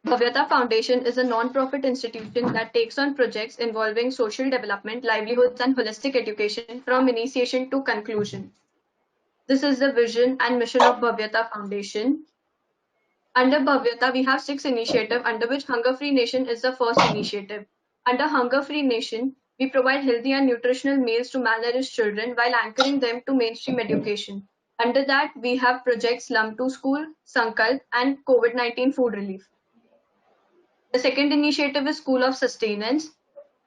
Bhavyata Foundation is a non-profit institution that takes on projects involving social development, livelihoods, and holistic education from initiation to conclusion. This is the vision and mission of Bhavyata Foundation. Under Bhavyata, we have 6 initiatives, under which Hunger Free Nation is the first initiative. Under Hunger Free Nation, we provide healthy and nutritional meals to malnourished children while anchoring them to mainstream education. Under that, we have projects Slum to School, Sankalp, and COVID-19 food relief. The second initiative is School of Sustenance.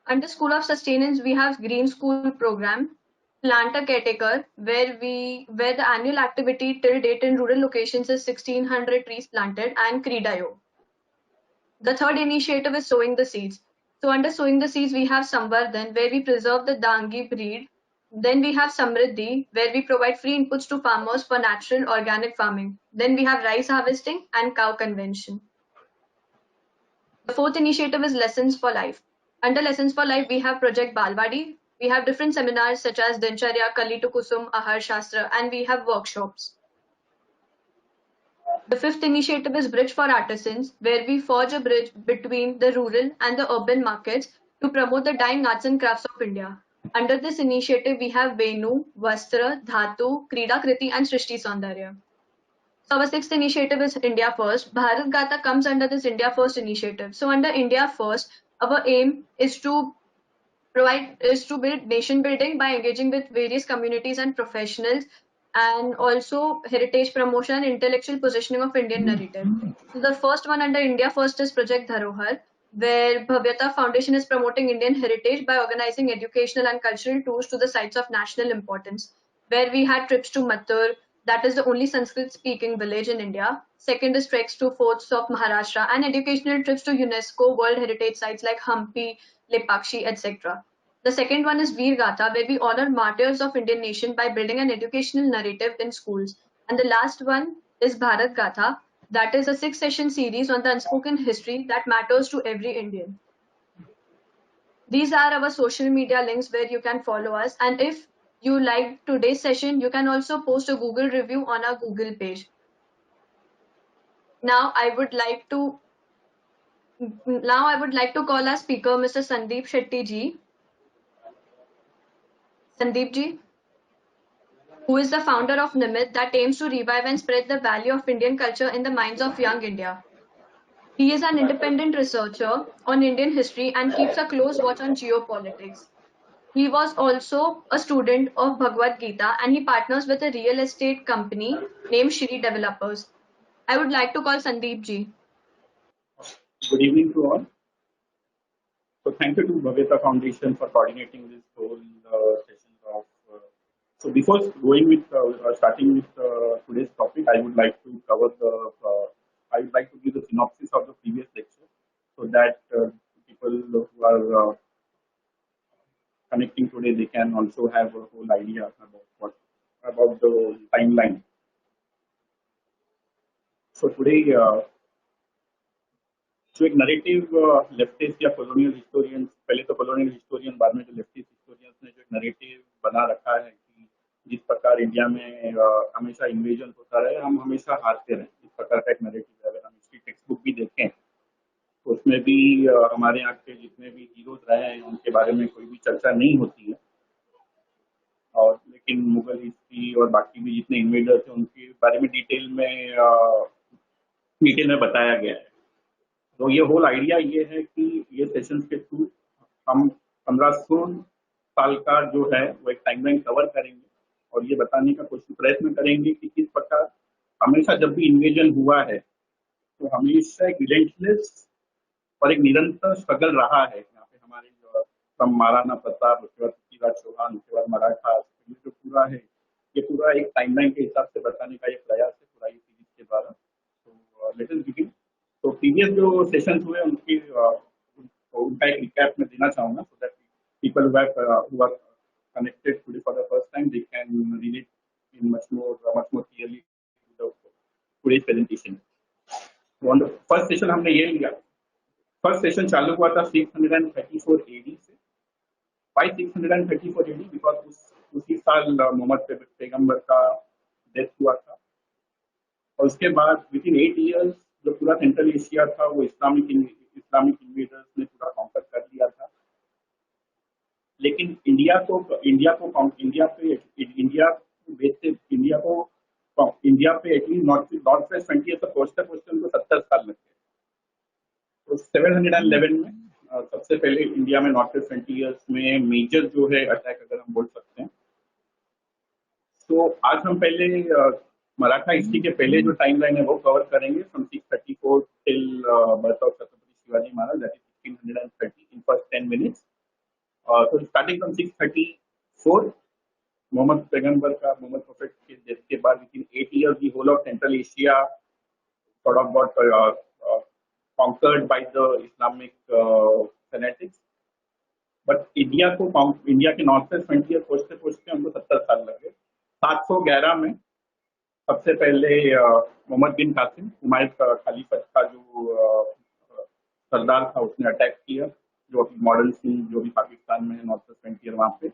Under School of Sustenance, we have Green School program, Plant a Caretaker, where the annual activity till date in rural locations is 1,600 trees planted, and Creed.io. The third initiative is Sowing the Seeds. So under Sowing the Seeds, we have Samvardhan, where we preserve the Dangi breed. Then we have Samriddhi, where we provide free inputs to farmers for natural organic farming. Then we have rice harvesting and cow convention. The fourth initiative is Lessons for Life. Under Lessons for Life, we have Project Balwadi. We have different seminars such as Dincharya, Kali to Kusum, Ahar Shastra, and we have workshops. The fifth initiative is Bridge for Artisans, where we forge a bridge between the rural and the urban markets to promote the dying arts and crafts of India. Under this initiative, we have Venu, Vastra, Dhatu, Krida Kriti, and Srishti Saundarya. So our sixth initiative is India First. Bharat Gata comes under this India First initiative. So under India First, our aim is to build nation building by engaging with various communities and professionals, and also heritage promotion and intellectual positioning of Indian narrative. So the first one under India First is Project Dharohar, where Bhavyata Foundation is promoting Indian heritage by organizing educational and cultural tours to the sites of national importance, where we had trips to Mathur, that is the only Sanskrit speaking village in India. Second is treks to forts of Maharashtra and educational trips to UNESCO World Heritage sites like Hampi, Lepakshi, etc. The second one is Veer Gatha, where we honor martyrs of Indian nation by building an educational narrative in schools. And the last one is Bharat Gatha, that is a 6-session series on the unspoken history that matters to every Indian. These are our social media links where you can follow us. And if you like today's session, you can also post a Google review on our Google page. Now I would like to call our speaker, Mr. Sandeep Shetty ji. Sandeep ji, who is the founder of Nimit, that aims to revive and spread the value of Indian culture in the minds of young India. He is an independent researcher on Indian history and keeps a close watch on geopolitics. He was also a student of Bhagavad Gita, and he partners with a real estate company named Shri Developers. I would like to call Sandeep ji. Good evening to all. So thank you to Bhavyata Foundation for coordinating this whole session of. So before going with starting with today's topic, I would like to cover I would like to give the synopsis of the previous lecture, so that people who are connecting today, they can also have a whole idea about the timeline. So today, जो एक narrative leftist या colonial historians, पहले तो colonial historian, बाद में जो leftist historians ने जो एक नरेटिव बना रखा है कि जिस प्रकार इंडिया में हमेशा इन्वेजन होता रहे, हम हमेशा हारते रहे, इस प्रकार का एक नरेटिव है। अगर हम इसकी टेक्स्ट बुक भी देखें तो उसमें भी हमारे यहाँ के जितने भी हीरोज रहे हैं उनके बारे में कोई भी चर्चा नहीं होती है, और लेकिन मुगल हिस्ट्री और बाकी भी जितने इन्वेडर्स हैं उनके बारे में डिटेल में बताया गया है। तो ये होल आइडिया ये है कि ये सेशंस के थ्रू हम 1500 साल का जो है वो एक टाइमलाइन कवर करेंगे और ये बताने का कोशिश प्रयत्न करेंगे कि किस प्रकार हमेशा जब भी इन्वेजन हुआ है तो हमेशा एक रिलेंटलेस और एक निरंतर स्ट्रगल रहा है। यहाँ पे हमारे जो महाराणा प्रताप, उसके बाद पृथ्वीराज चौहान, उसके बाद मराठा, ये जो पूरा है ये पूरा एक टाइमलाइन के हिसाब से बताने का एक प्रयास है पूरा ये सीरीज के द्वारा। तो लेट अस बिगिन। तो प्रीवियस जो सेशंस हुए उनका एक रिकैप में देना चाहूंगा, so that people who are connected today for the first time they can relate in much more clearly to the today's presentation. First session हमने ये लिया, फर्स्ट सेशन चालू हुआ था 634 AD से। Y 634 AD? बिकॉज उसी साल मोहम्मद पैगंबर का डेथ हुआ था, और उसके बाद विद इन 8 years जो पूरा सेंट्रल एशिया था वो इस्लामिक इन्वेडर्स ने पूरा कॉन्कर कर लिया था। लेकिन इंडिया पे एटलीस्ट नॉर्थ वेस्ट फ्रंटियर तक पहुंचते पहुंचते उनको 70 साल लग गए। तो 711 में सबसे पहले इंडिया में नॉर्थ वेस्ट फ्रंटियर्स में मेजर जो है अटैक अगर हम बोल सकते हैं। तो आज हम पहले मराठा हिस्ट्री के पहले जो टाइम लाइन है वो कवर करेंगे from 634 till birth of Chhatrapati Shivaji Maharaj, that is 1630 in first 10 minutes. तो स्टार्टिंग फ्रॉम 634 मोहम्मद प्रोफेट के डेथ के बाद with in 8 years the whole of Central Asia sort of got conquered by the Islamic fanatics. But India के north west frontier पहुंचते पहुंचते हमको 70 साल लगे। 711 में सबसे पहले मोहम्मद बिन कासिम हुमायूं खलीफत का जो सरदार था उसने अटैक किया, जो अभी मॉडर्न सिंह जो भी पाकिस्तान में है नॉर्थ वेस्ट फ्रंटियर वहाँ पे।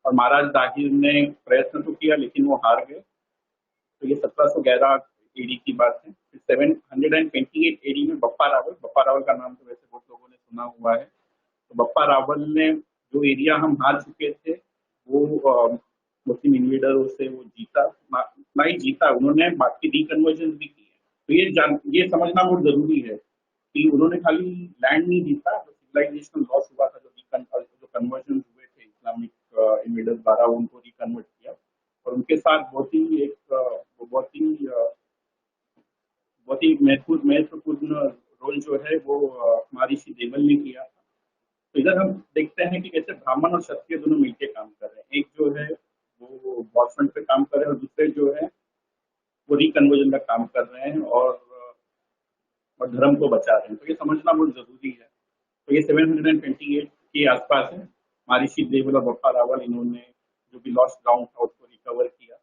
और महाराज दाहिर ने प्रयत्न तो किया लेकिन वो हार गए। तो ये 1711 एडी की बात है। 728 एडी में बप्पा रावल का नाम तो वैसे बहुत लोगों ने सुना हुआ है। तो बप्पा रावल ने जो एरिया हम हार चुके थे वो मुस्लिम इन्वेडरों से वो जीता ना ही जीता, उन्होंने बाकी रिकन्वर्जन भी किए। तो ये समझना बहुत जरूरी है कि उन्होंने खाली लैंड नहीं जीता, तो सिविलाइजेशन लॉस हुआ था, जो कन्वर्जन हुए थे इस्लामिक इन्वेडर्स द्वारा उनको रिकन्वर्ट किया। और उनके साथ बहुत ही महत्वपूर्ण रोल जो है वो महर्षि देवल ने किया था। तो इधर हम देखते हैं कि कैसे ब्राह्मण और क्षत्रिय दोनों मिलकर काम कर रहे हैं। एक जो है वो वॉरफ्रंट पे काम कर रहे हैं और दूसरे जो है वो रिकन्वर्जन का काम कर रहे हैं और धर्म को बचा रहे हैं। तो ये समझना बहुत जरूरी है। तो ये 728 के आसपास है। महर्षि देवल और बप्पा रावल इन्होंने जो भी लॉस्ट ग्राउंड था उसको रिकवर किया।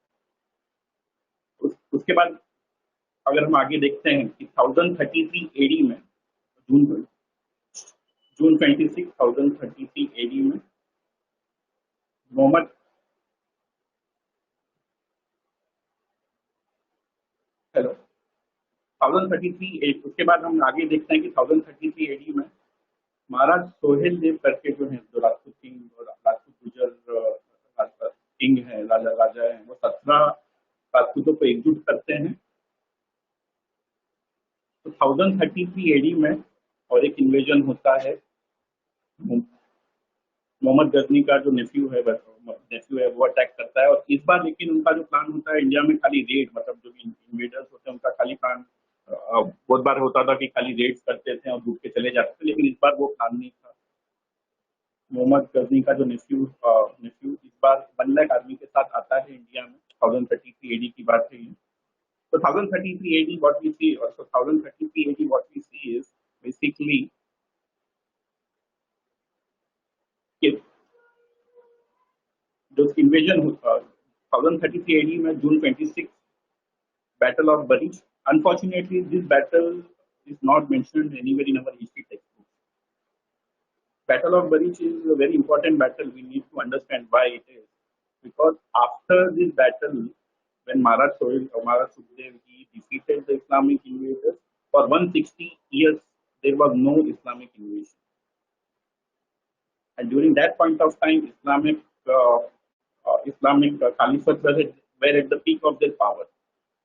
उसके बाद अगर हम आगे देखते हैं कि 1033 एडी में जून 26 1033 एडी में मोहम्मद हेलो 1033 उसके बाद हम आगे देखते हैं कि 1033 एडी में महाराज सोहेल देव करके जो है जो राजपूत किंग और राजपूत गुजर किंग है राजा है, वो 17 राजपूतों को एकजुट करते हैं। तो 1033 एडी में और एक इन्वेजन होता है मोहम्मद गजनी का जो नेफ्यू है वो अटैक करता है। और इस बार लेकिन उनका जो प्लान होता है इंडिया में खाली रेड, मतलब जो भी इन्वेडर्स होते हैं उनका खाली प्लान बहुत बार होता था कि खाली रेड्स करते थे और डूब के चले जाते थे, लेकिन इस बार वो प्लान नहीं था। मोहम्मद गजनी का जो नेफ्यू इस बार 1 लाख आर्मी के साथ आता है इंडिया में। 1033 एडी की बात है ये। So 1033 AD, what we see, or so 1033 AD, what we see is basically जो invasion 1033 AD में June 26 Battle of Bari. Unfortunately, this battle is not mentioned anywhere in our history textbook. Battle of Bari is a very important battle. We need to understand why it is, because after this battle, when Maharaj Sukhdev he defeated the Islamic invaders, for 160 years there was no Islamic invasion, and during that point of time, Islamic Caliphate were at the peak of their power.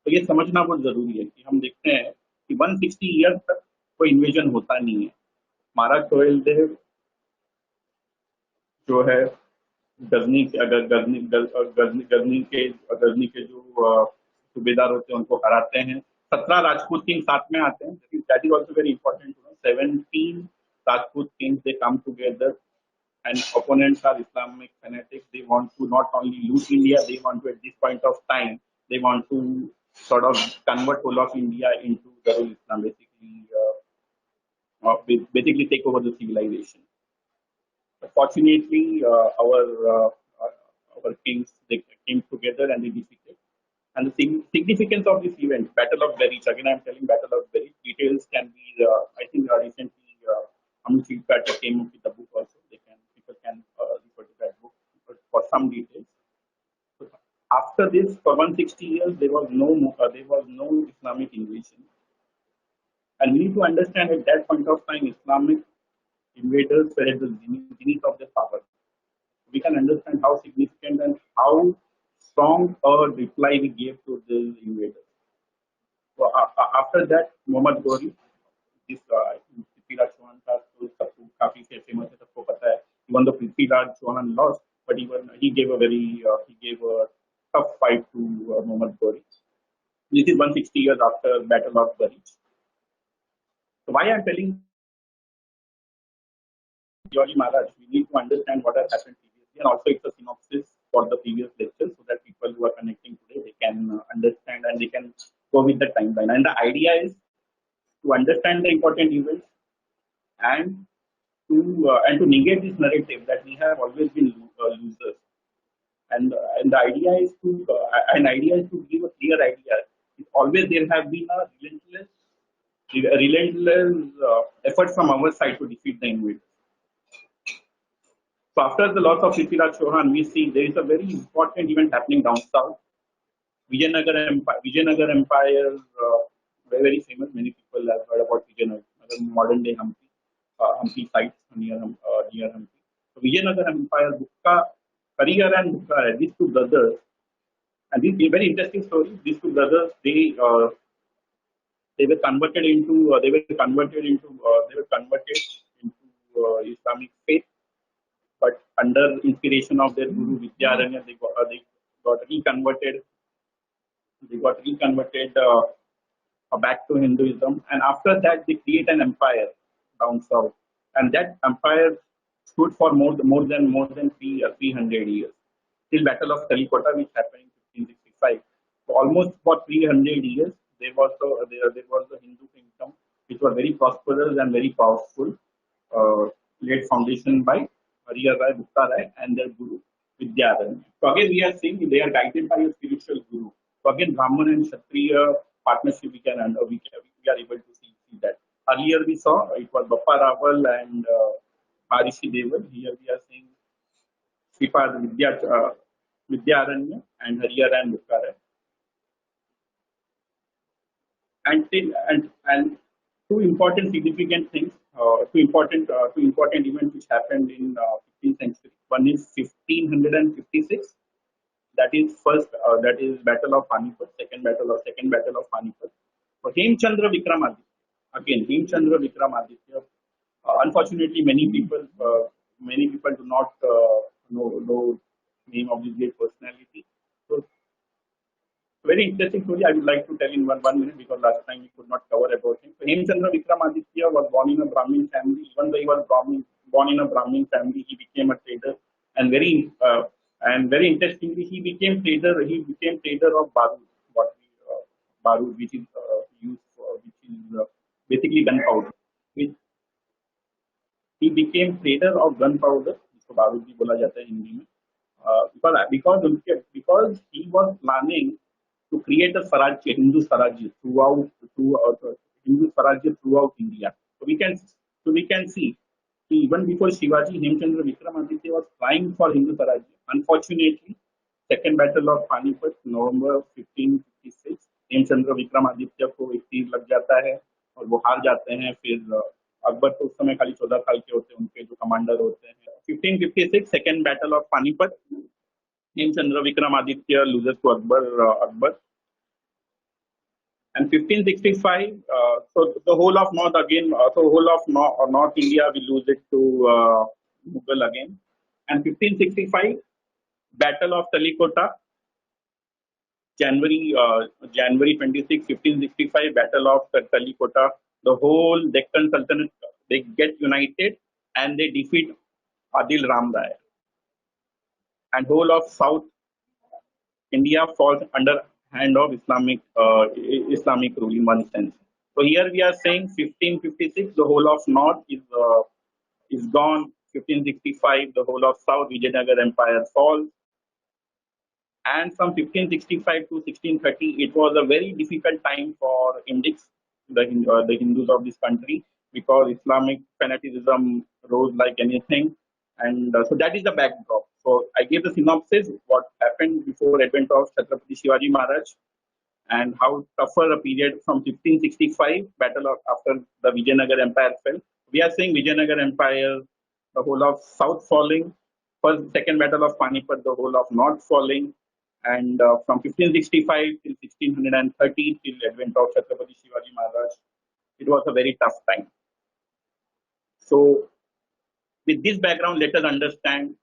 तो ये समझना बहुत जरूरी है कि हम देखते हैं कि 160 ईयर तक कोई इन्वेजन होता नहीं है। महाराज सोहेल देव जो है गजनी के जो सूबेदार होते हैं उनको हराते हैं। 17 राजपूत किंग साथ में आते हैं। That is also very important. 17 Rajput Kings they come together and opponents are Islamic fanatics. They want to not only loot India, they want to, at this point of time, they want to sort of convert whole of India into Darul Islam, basically take over the civilization. But fortunately, our kings, they came together and they defeated. And the significance of this event, Battle of Berich, again I am telling Battle of Berich, details can be, I think recently Anuj Patel came up with the book also. People can refer to that book for some details. So after this, for 160 years, there was no Islamic invasion. And we need to understand at that point of time, Islamic invaders were at the zenith of their power. We can understand how significant and how strong a reply we gave to these invaders. So after that, Muhammad Ghori, this Prithviraj Chauhan का तो सबको काफी famous है, सबको पता है. Even though Prithviraj Chauhan lost, but even he gave a tough fight to Muhammad Ghori. This is 160 years after Battle of Garich. So why I'm telling Shivaji Maharaj, we need to understand what has happened previously, and also it's a synopsis for the previous lectures so that people who are connecting today, they can understand and they can go with the timeline. And the idea is to understand the important events and to negate this narrative that we have always been losers. And the idea is to give a clear idea. Always there have been a relentless effort from our side to defeat the invaders. So after the loss of Prithviraj Chauhan, we see there is a very important event happening down south. Vijayanagar Empire, very, very famous. Many people have heard about Vijayanagar, modern day Hampi sites near Hampi. So Vijayanagar Empire, Harihar and Bukka, these two brothers, and this is a very interesting story. These two brothers, they were converted into Islamic faith, but under inspiration of their guru Vidyaranya, they got reconverted. They got reconverted back to Hinduism, and after that they create an empire down south, and that empire stood for more than 300 years till Battle of Talikota, which happened in 1565. So almost for 300 years, there was a Hindu kingdom which was very prosperous and very powerful, laid foundation by Harihar Rai, Bukka Rai, and their guru Vidyaranya. So again, we are saying they are guided by a spiritual guru. So again, Brahman and Kshatriya partnership we are able to see that. Earlier we saw it was Bappa Rawal and Maharishi Deval. Here we are seeing Sripad Vidyaranya and Harihar and Bukka Rai. And two important significant things, two important events which happened in 15th century. One is 1556. That is Battle of Panipat. Second battle of Panipat. So Hemchandra Vikramaditya. Again, Hemchandra Vikramaditya. Unfortunately, many people do not know name of this great personality. So very interesting story. I would like to tell in one minute because last time we could not cover about him. So Hemchandra Vikramaditya was born in a Brahmin family. Even though he was born in a Brahmin family, he became a trader, and very interestingly, he became trader of barud, which is used for, basically gunpowder. He became trader of gunpowder, जिसको बारूद भी बोला जाता है हिंदी में, because he was planning to create a Swarajya, Hindu Swarajya throughout India. So we can see even before Shivaji, Hemchandra Vikramaditya was trying for Hindu Swarajya. Unfortunately, second battle of Panipat, November 1556, Hemchandra Vikramaditya को एक तीर लग जाता है और वो हार जाते हैं. फिर अकबर तो उस समय खाली 14 साल के होते हैं, उनके जो कमांडर होते हैं. 1556 second battle of Panipat, Hemchandra Vikramaditya loses to Akbar. And 1565, so the whole of North India, we lose it to Mughal again. And 1565, Battle of Talikota, January 26, 1565, Battle of Talikota. The whole Deccan Sultanate, they get united and they defeat Adil Ram Rai. And whole of South India falls under hand of Islamic rule in one sense. So here we are saying 1556, the whole of North is gone. 1565, the whole of South Vijayanagar Empire falls. And from 1565 to 1630, it was a very difficult time for Indics, the Hindus of this country, because Islamic fanaticism rose like anything. And so that is the backdrop. So I gave the synopsis what happened before advent of Chhatrapati Shivaji Maharaj. and how tougher a period from 1565 battle of after the Vijayanagar Empire fell. We are seeing Vijayanagar Empire, the whole of south falling. First, second battle of Panipat, the whole of north falling, and from 1565 till 1630 till advent of Chhatrapati Shivaji Maharaj, it was a very tough time. So, with this background, let us understand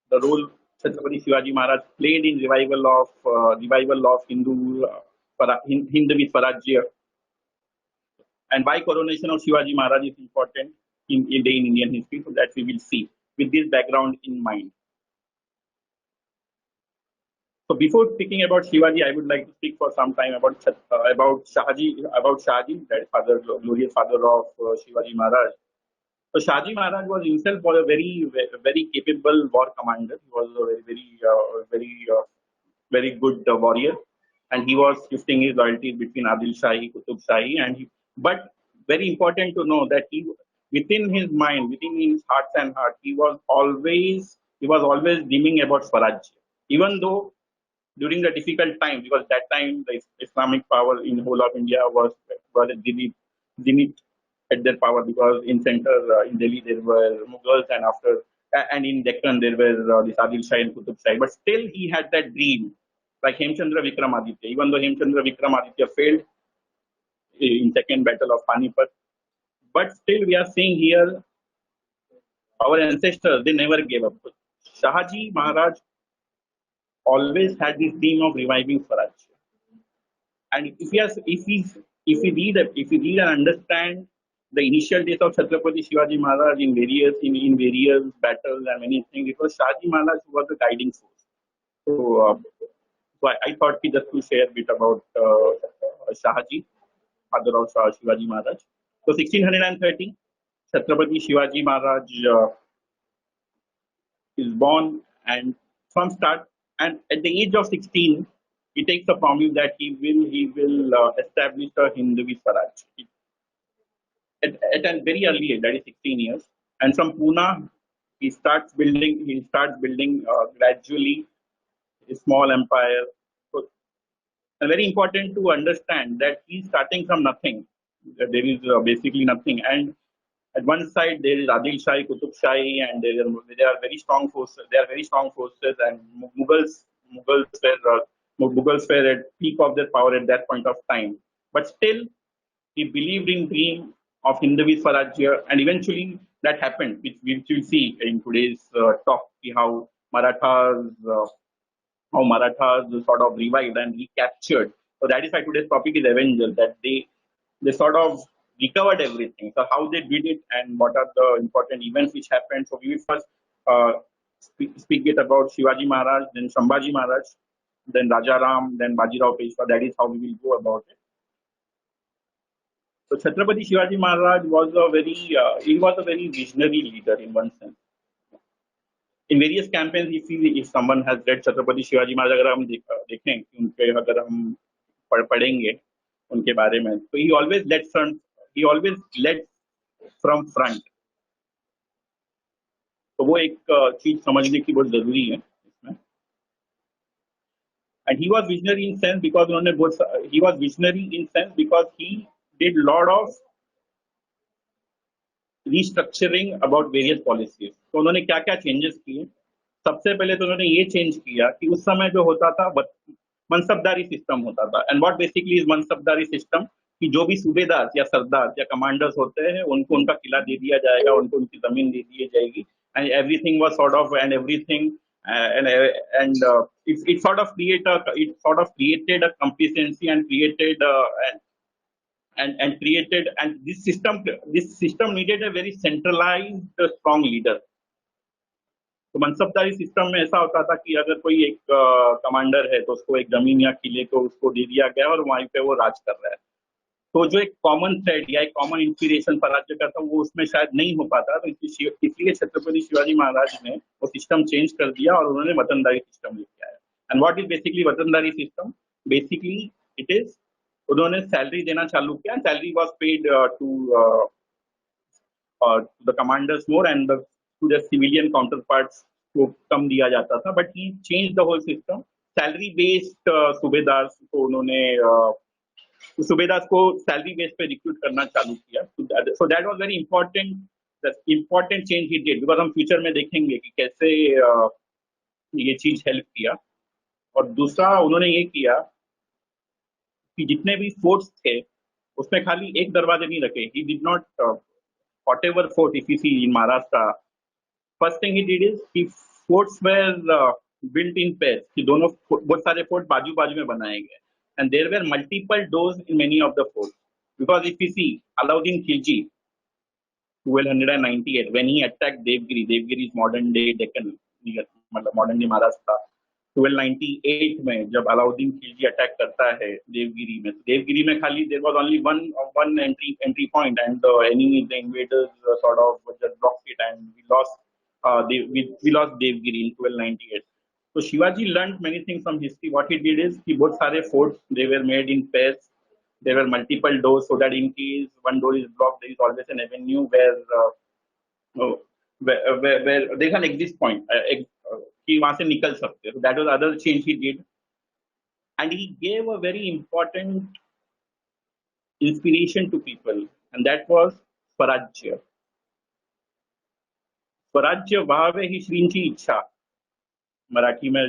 the role Chhatrapati Shivaji Maharaj played in revival of Hinduvi Swarajya, and why coronation of Shivaji Maharaj is important in Indian history. So that we will see with this background in mind. So before speaking about Shivaji, I would like to speak for some time about Shahaji, that father, glorious father of Shivaji Maharaj. So Shahaji Maharaj was himself a very capable war commander. He was a very good warrior, and he was shifting his loyalties between Adil Shahi, Qutub Shahi, but very important to know that within his mind, within his heart, he was always dreaming about Swaraj, even though during the difficult time, because that time the Islamic power in the whole of India was at zenith at their power, because in center in Delhi there were Mughals, and in Deccan there were this Adil Shah and Qutub Shah. But still he had that dream, like Hemchandra Vikramaditya. Even though Hemchandra Vikramaditya failed in second battle of Panipat, but still we are seeing here our ancestors, they never gave up. Shahaji Maharaj always had this dream of reviving Swaraj. And if we read and understand the initial days of Chhatrapati Shivaji Maharaj in various battles and many things, it was Shahaji Maharaj who was the guiding force. So I thought just to share a bit about Shahaji, father of Shivaji Maharaj. So 1630, Chhatrapati Shivaji Maharaj is born, and from start, and at the age of 16, he takes a promise that he will establish a Hinduvi Swaraj at a very early age, that is 16 years. And from Pune, he starts building gradually a small empire. So, very important to understand that he's starting from nothing. There is basically nothing, and at one side there is Adil Shahi, Qutub Shahi, and there are very strong forces. They are very strong forces, and Mughals were at peak of their power at that point of time. But still, he believed in dream of Hinduvi Swarajya, and eventually that happened, which we will see in today's talk, how Marathas sort of revived and recaptured. So that is why today's topic is Avengers, that they sort of recovered everything. So how they did it and what are the important events which happened. So we will first speak it about Shivaji Maharaj, then Shambhaji Maharaj, then Raja Ram, then Bajirao Peshwa. That is how we will go about it. So Chhatrapati Shivaji Maharaj was a very visionary leader in one sense. In various campaigns, if someone has read Chhatrapati Shivaji Maharaj, अगर हम देखें उनके अगर हम पढ़ेंगे उनके बारे में, तो he always led from front. तो वो एक चीज समझने की बहुत जरूरी है इसमें. And he was visionary in sense because he did lot of restructuring about various policies. तो उन्होंने क्या क्या चेंजेस किए. सबसे पहले तो उन्होंने ये चेंज किया कि उस समय जो होता था मनसबदारी सिस्टम होता था. And what basically is मनसबदारी system, कि जो भी सूबेदार या सरदार या कमांडर्स होते हैं उनको उनका किला दे दिया जाएगा, उनको उनकी जमीन दे दी जाएगी, and everything was sort of and everything it sort of created a complacency and this system needed a very centralized strong leader. तो मनसबदारी सिस्टम में ऐसा होता था कि अगर कोई एक कमांडर है तो उसको एक जमीन या किले को उसको दे दिया गया और वहीं पे वो राज कर रहा है. तो जो एक कॉमन थ्रेड या एक कॉमन इंस्पिरेशन स्वराज्य का था वो उसमें शायद नहीं हो पाता. तो इसलिए छत्रपति शिवाजी महाराज ने वो सिस्टम चेंज कर दिया और उन्होंने वतनदारी सिस्टम लेके आया. And what is basically watandari system? Basically it is, उन्होंने सैलरी देना चालू किया. Salary was paid to the commanders more and to the civilian counterparts को कम दिया जाता था. But he change the whole system salary based सूबेदार को उन्होंने सूबेदार को सैलरी बेस पे रिक्रूट करना चालू किया. So that was very important change he did, because हम फ्यूचर में देखेंगे कि कैसे ये चीज हेल्प किया. और दूसरा उन्होंने ये किया कि जितने भी फोर्ट्स थे उसमें खाली एक दरवाजे नहीं रखे. He did not whatever fort if you see in Maharashtra, first thing he did is कि forts were built in pairs, कि दोनों बहुत सारे फोर्ट बाजू बाजू में बनाए गए. And there were multiple doors in many of the forts, because if you see Alauddin Khilji 1298 when he attacked Devgiri, Devgiri is modern day Deccan, मतलब modern day Maharashtra. 1298 में जब अलाउद्दीन खिलजी अटैक करता है देवगिरी में, देवगिरी में खाली there was only one entry point, and the enemy, the invaders sort of just blocked it, and we lost Devagiri in 1298. So Shivaji learned many things from history. What he did is कि बहुत सारे forts they were made in pairs. There were multiple doors so that in case one door is blocked, there is always an avenue where there is an exit point कि वहां से निकल सकते हैं. That was other change he did, and he gave a very important inspiration to people, and that was स्वराज्य. स्वराज्य व्हावे ही श्रींची इच्छा. मराठी में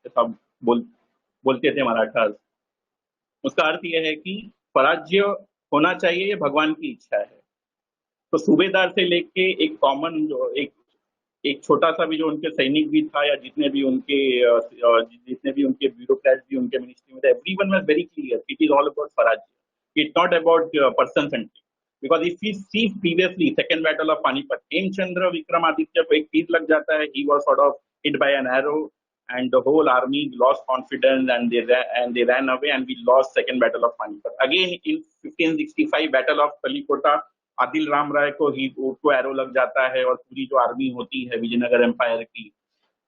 ऐसा बोलते थे मराठास. उसका अर्थ यह है कि स्वराज्य होना चाहिए, ये भगवान की इच्छा है. तो सूबेदार से लेके एक कॉमन जो एक छोटा सा भी जो उनके सैनिक भी था, या जितने भी उनके ब्यूरोक्रेट्स भी उनके मिनिस्ट्री में थे, everyone was very clear it is all about swarajya. It's not about person centric. Because if we see previously second battle of Panipat, Hemchandra Vikramaditya को एक तीर लग जाता है, he was sort of hit by an arrow, and the whole army lost confidence, and they ran away, and we lost second battle of Panipat. Again in 1565 battle of Kalikota, Adil Ram Rai को arrow लग जाता है, और पूरी जो army होती है Vijayanagar empire की,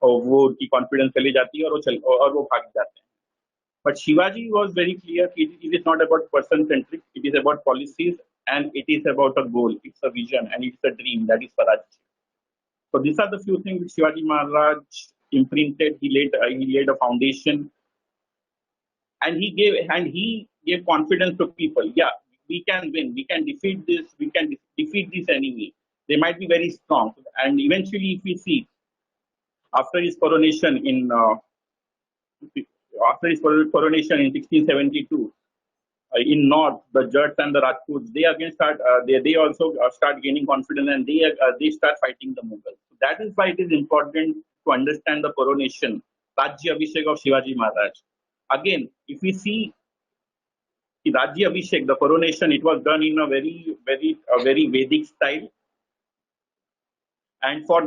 और वो उनकी कॉन्फिडेंस चली जाती है, और वो भाग जाते हैं. But Shivaji was very clear, it is not about person centric, it is about policies, and it is about a goal, it's a vision, and it's a dream, that is Swaraj. So these are the few things which Shivaji Maharaj imprinted. He laid a foundation, and he gave confidence to people. Yeah, we can win. We can defeat this. We can defeat this enemy. They might be very strong, and eventually, if we see after his coronation in 1672. In north, the Jats and the Rajputs, they again start. They also start gaining confidence, and they start fighting the Mughals. So that is why it is important to understand the coronation, Rajya Abhishek of Shivaji Maharaj. Again, if we see the Rajya Abhishek, the coronation, it was done in a very Vedic style, and for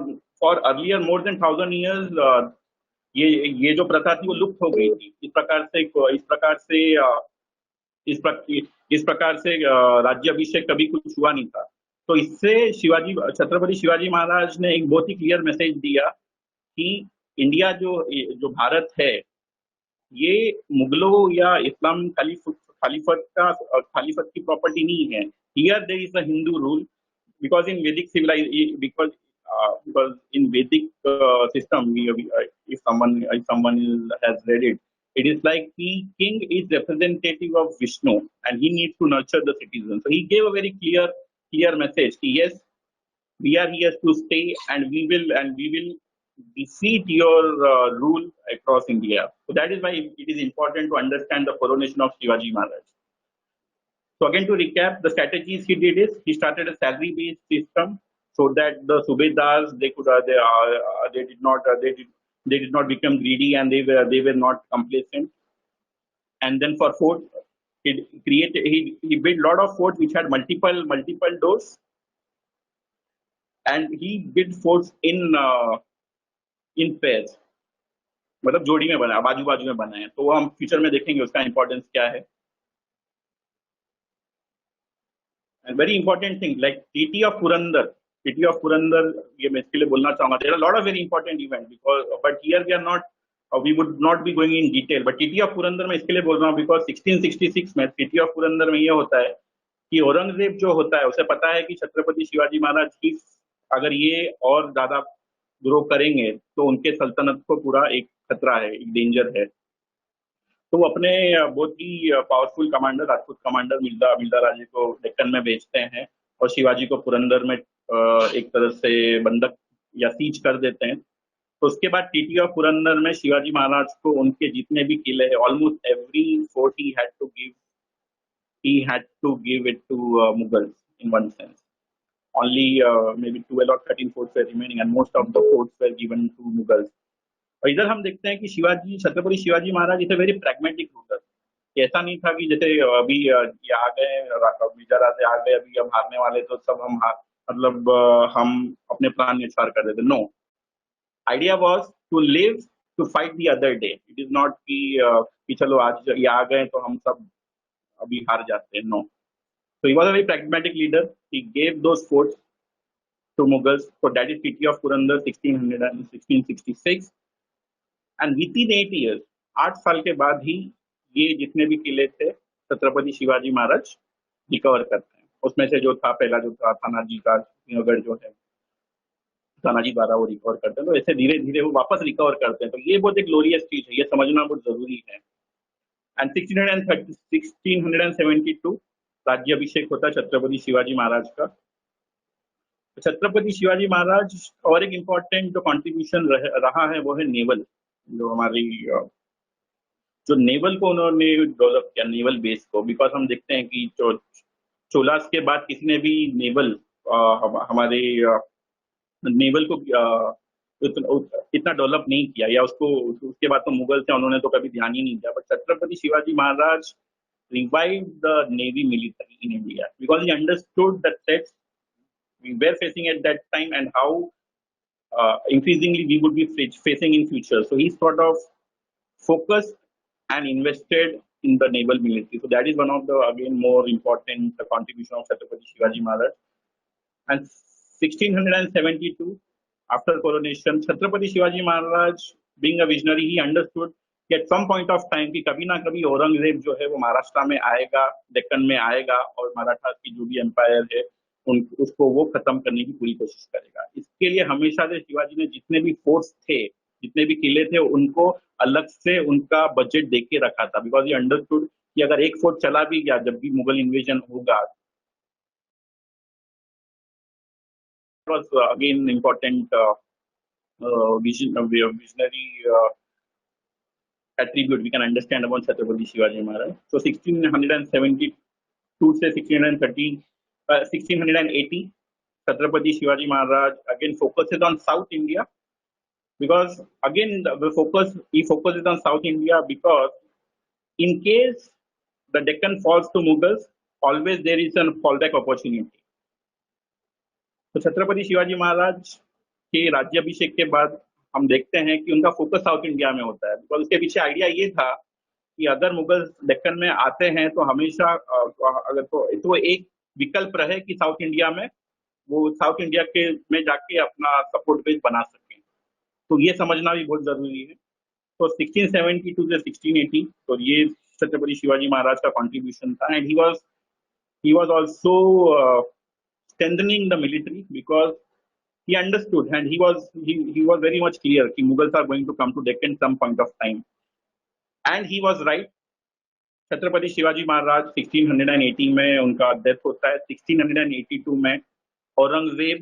earlier more than 1,000 years, ये जो प्रथा थी वो लुप्त हो गई थी. इस प्रकार से राज्याभिषेक कभी कुछ हुआ नहीं था. तो इससे छत्रपति शिवाजी महाराज ने एक बहुत ही क्लियर मैसेज दिया कि इंडिया जो भारत है, ये मुगलों या इस्लाम खालीफत की प्रॉपर्टी नहीं है. Here there is a Hindu rule, because in Vedic civilisation, because in Vedic system, if someone has read it, it is like the king is representative of Vishnu, and he needs to nurture the citizens. So he gave a very clear message. Yes, we are here to stay, and we will defeat your rule across India. So that is why it is important to understand the coronation of Shivaji Maharaj. So again, to recap, the strategies he did is he started a salary-based system, so that the subedars they did not become greedy, and they were not complacent. And then for forts, he built a lot of forts which had multiple doors, and he built forts in pairs, मतलब जोड़ी में बना, बाजू बाजू में बनाए. तो हम फ्यूचर में देखेंगे उसका इंपॉर्टेंस क्या है. And very important thing like Treaty of Purandar, ये मैं इसके लिए बोलना चाहूंगा. There are a lot of very important events, but here we would not be going in detail. But Treaty of Purandar मैं इसके लिए बोल रहा हूँ because 1666 में Treaty of Purandar में ये होता है कि औरंगजेब जो होता है उसे पता है कि छत्रपति शिवाजी महाराज की अगर ये और ज्यादा ग्रो करेंगे तो उनके सल्तनत को पूरा एक खतरा है, एक डेंजर है। तो वो अपने बहुत ही powerful commander, Rajput commander Mirza Mirza Raje को डेक्कन में भेजते हैं और शिवाजी को पुरंदर में एक तरह से बंधक या सीज कर देते हैं। तो उसके बाद ट्रीटी ऑफ पुरंदर में शिवाजी महाराज को उनके जितने भी किले हैं, almost every fort he had to give it to Mughals in one sense. Only maybe 12 or 13 forts were remaining, and most of the forts were given to Mughals. और इधर हम देखते हैं कि Shivaji, Chhatrapati Shivaji Maharaj is a very pragmatic ruler. ऐसा नहीं था कि जैसे अभी ये आ गए, विजय राजे आ गए, अभी हम हारने वाले तो सब मतलब हम अपने प्राण न्यौछावर कर देते। No, idea was to live to fight the other day. It is not कि चलो आज ये आ गए तो हम सब अभी हार जाते हैं। No, so he was a very pragmatic leader. He gave those forts to Mughals. So that is Treaty of Purandar 1600 and 1666. And within 8 years, 8 साल के बाद ही ये जितने भी किले थे छत्रपति शिवाजी महाराज रिकवर करते हैं। उसमें से जो था, पहला जो था थानाजी का सिंहगढ़ जो है, तानाजी द्वारा वो रिकवर करते हैं। तो ऐसे धीरे धीरे वो वापस रिकवर करते हैं। तो ये बहुत एक ग्लोरियस चीज है, ये समझना बहुत जरूरी है। एंड 1672 राज्याभिषेक होता है छत्रपति शिवाजी महाराज का। छत्रपति शिवाजी महाराज और एक इम्पोर्टेंट जो कंट्रीब्यूशन रहा है वो है नेवल। जो हमारी जो नेवल को उन्होंने डेवलप किया, नेवल बेस को। बिकॉज हम देखते हैं कि चोलास के बाद किसी ने भी नेवल हमारे नेवल को इतना डेवलप नहीं किया, या उसको उसके बाद तो मुगल थे, उन्होंने तो कभी ध्यान ही नहीं दिया। But Chhatrapati Shivaji Maharaj revived the navy military in India because he understood the threats we were facing at that time and how increasingly we would be facing in future. So he sort of focused and invested in the naval military. So that is one of the again more important contribution of Chhatrapati Shivaji Maharaj. And 1672, after coronation, Chhatrapati Shivaji Maharaj, being a visionary, he understood at some point of time कि कभी ना कभी औरंगजेब जो है वो महाराष्ट्र में आएगा, डेक्कन में आएगा और मराठा की जो भी एम्पायर है उसको वो खत्म करने की पूरी कोशिश करेगा। इसके लिए हमेशा से शिवाजी ने जितने भी फोर्ट्स थे, जितने भी किले थे, उनको अलग से उनका बजट दे के रखा था। बिकॉज ये अंडरस्टूड कि अगर एक फोर्ट चला भी गया जब भी मुगल इन्वेजन होगा, was again important visionary attribute we can understand about Chhatrapati Shivaji Maharaj. So 1672 से 1680, Chhatrapati Shivaji Maharaj again focuses on South India, because again he focuses on South India because in case the Deccan falls to Mughals, always there is a fallback opportunity. तो छत्रपति शिवाजी महाराज के राज्याभिषेक के बाद हम देखते हैं कि उनका फोकस साउथ इंडिया में होता है। बिकॉज उसके पीछे आइडिया ये था कि अगर मुगल डेक्कन में आते हैं तो हमेशा अगर तो एक विकल्प रहे कि साउथ इंडिया में वो साउथ इंडिया के में जाके अपना सपोर्ट बेस बना सकें। तो ये समझना भी बहुत जरूरी है। तो 1672 से 1680, तो ये छत्रपति शिवाजी महाराज का कॉन्ट्रीब्यूशन था। And he was also strengthening the military because he understood and he was very much clear कि Mughals are going to come to Deccan some point of time, and he was right. Chhatrapati Shivaji Maharaj 1680 में उनका death होता है। 1682 में औरंगजेब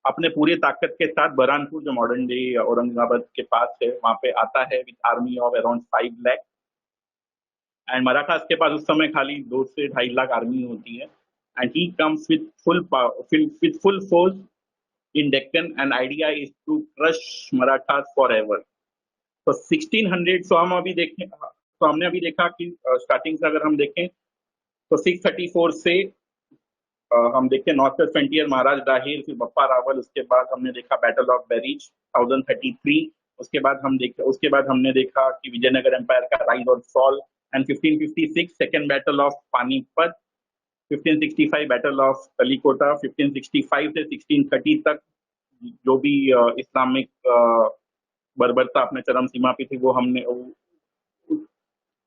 अपने पूरे ताकत के साथ बरहानपुर, जो मॉडर्न डे औरंगाबाद के पास है, वहां पे आता है with army of around 5 lakh. And Marathas के पास उस समय खाली 2 से 2.5 लाख आर्मी होती है। And he comes with full force in Deccan, and idea is to crush Marathas forever. So 1600, so हमने अभी देखा कि स्टार्टिंग से अगर हम देखें तो 634 से हम देखते हैं नॉर्थ वेस्ट फ्रंटियर, महाराज दाहिर, फिर बप्पा रावल, उसके बाद हमने देखा बैटल ऑफ बेरीज 1033, उसके बाद हमने देखा कि विजयनगर एम्पायर का राइज और fall, and 1556 second battle of Panipat, 1565 battle of Kalikota, 1565 से 1630 तक जो भी इस्लामिक बर्बरता अपने चरम सीमा पे थी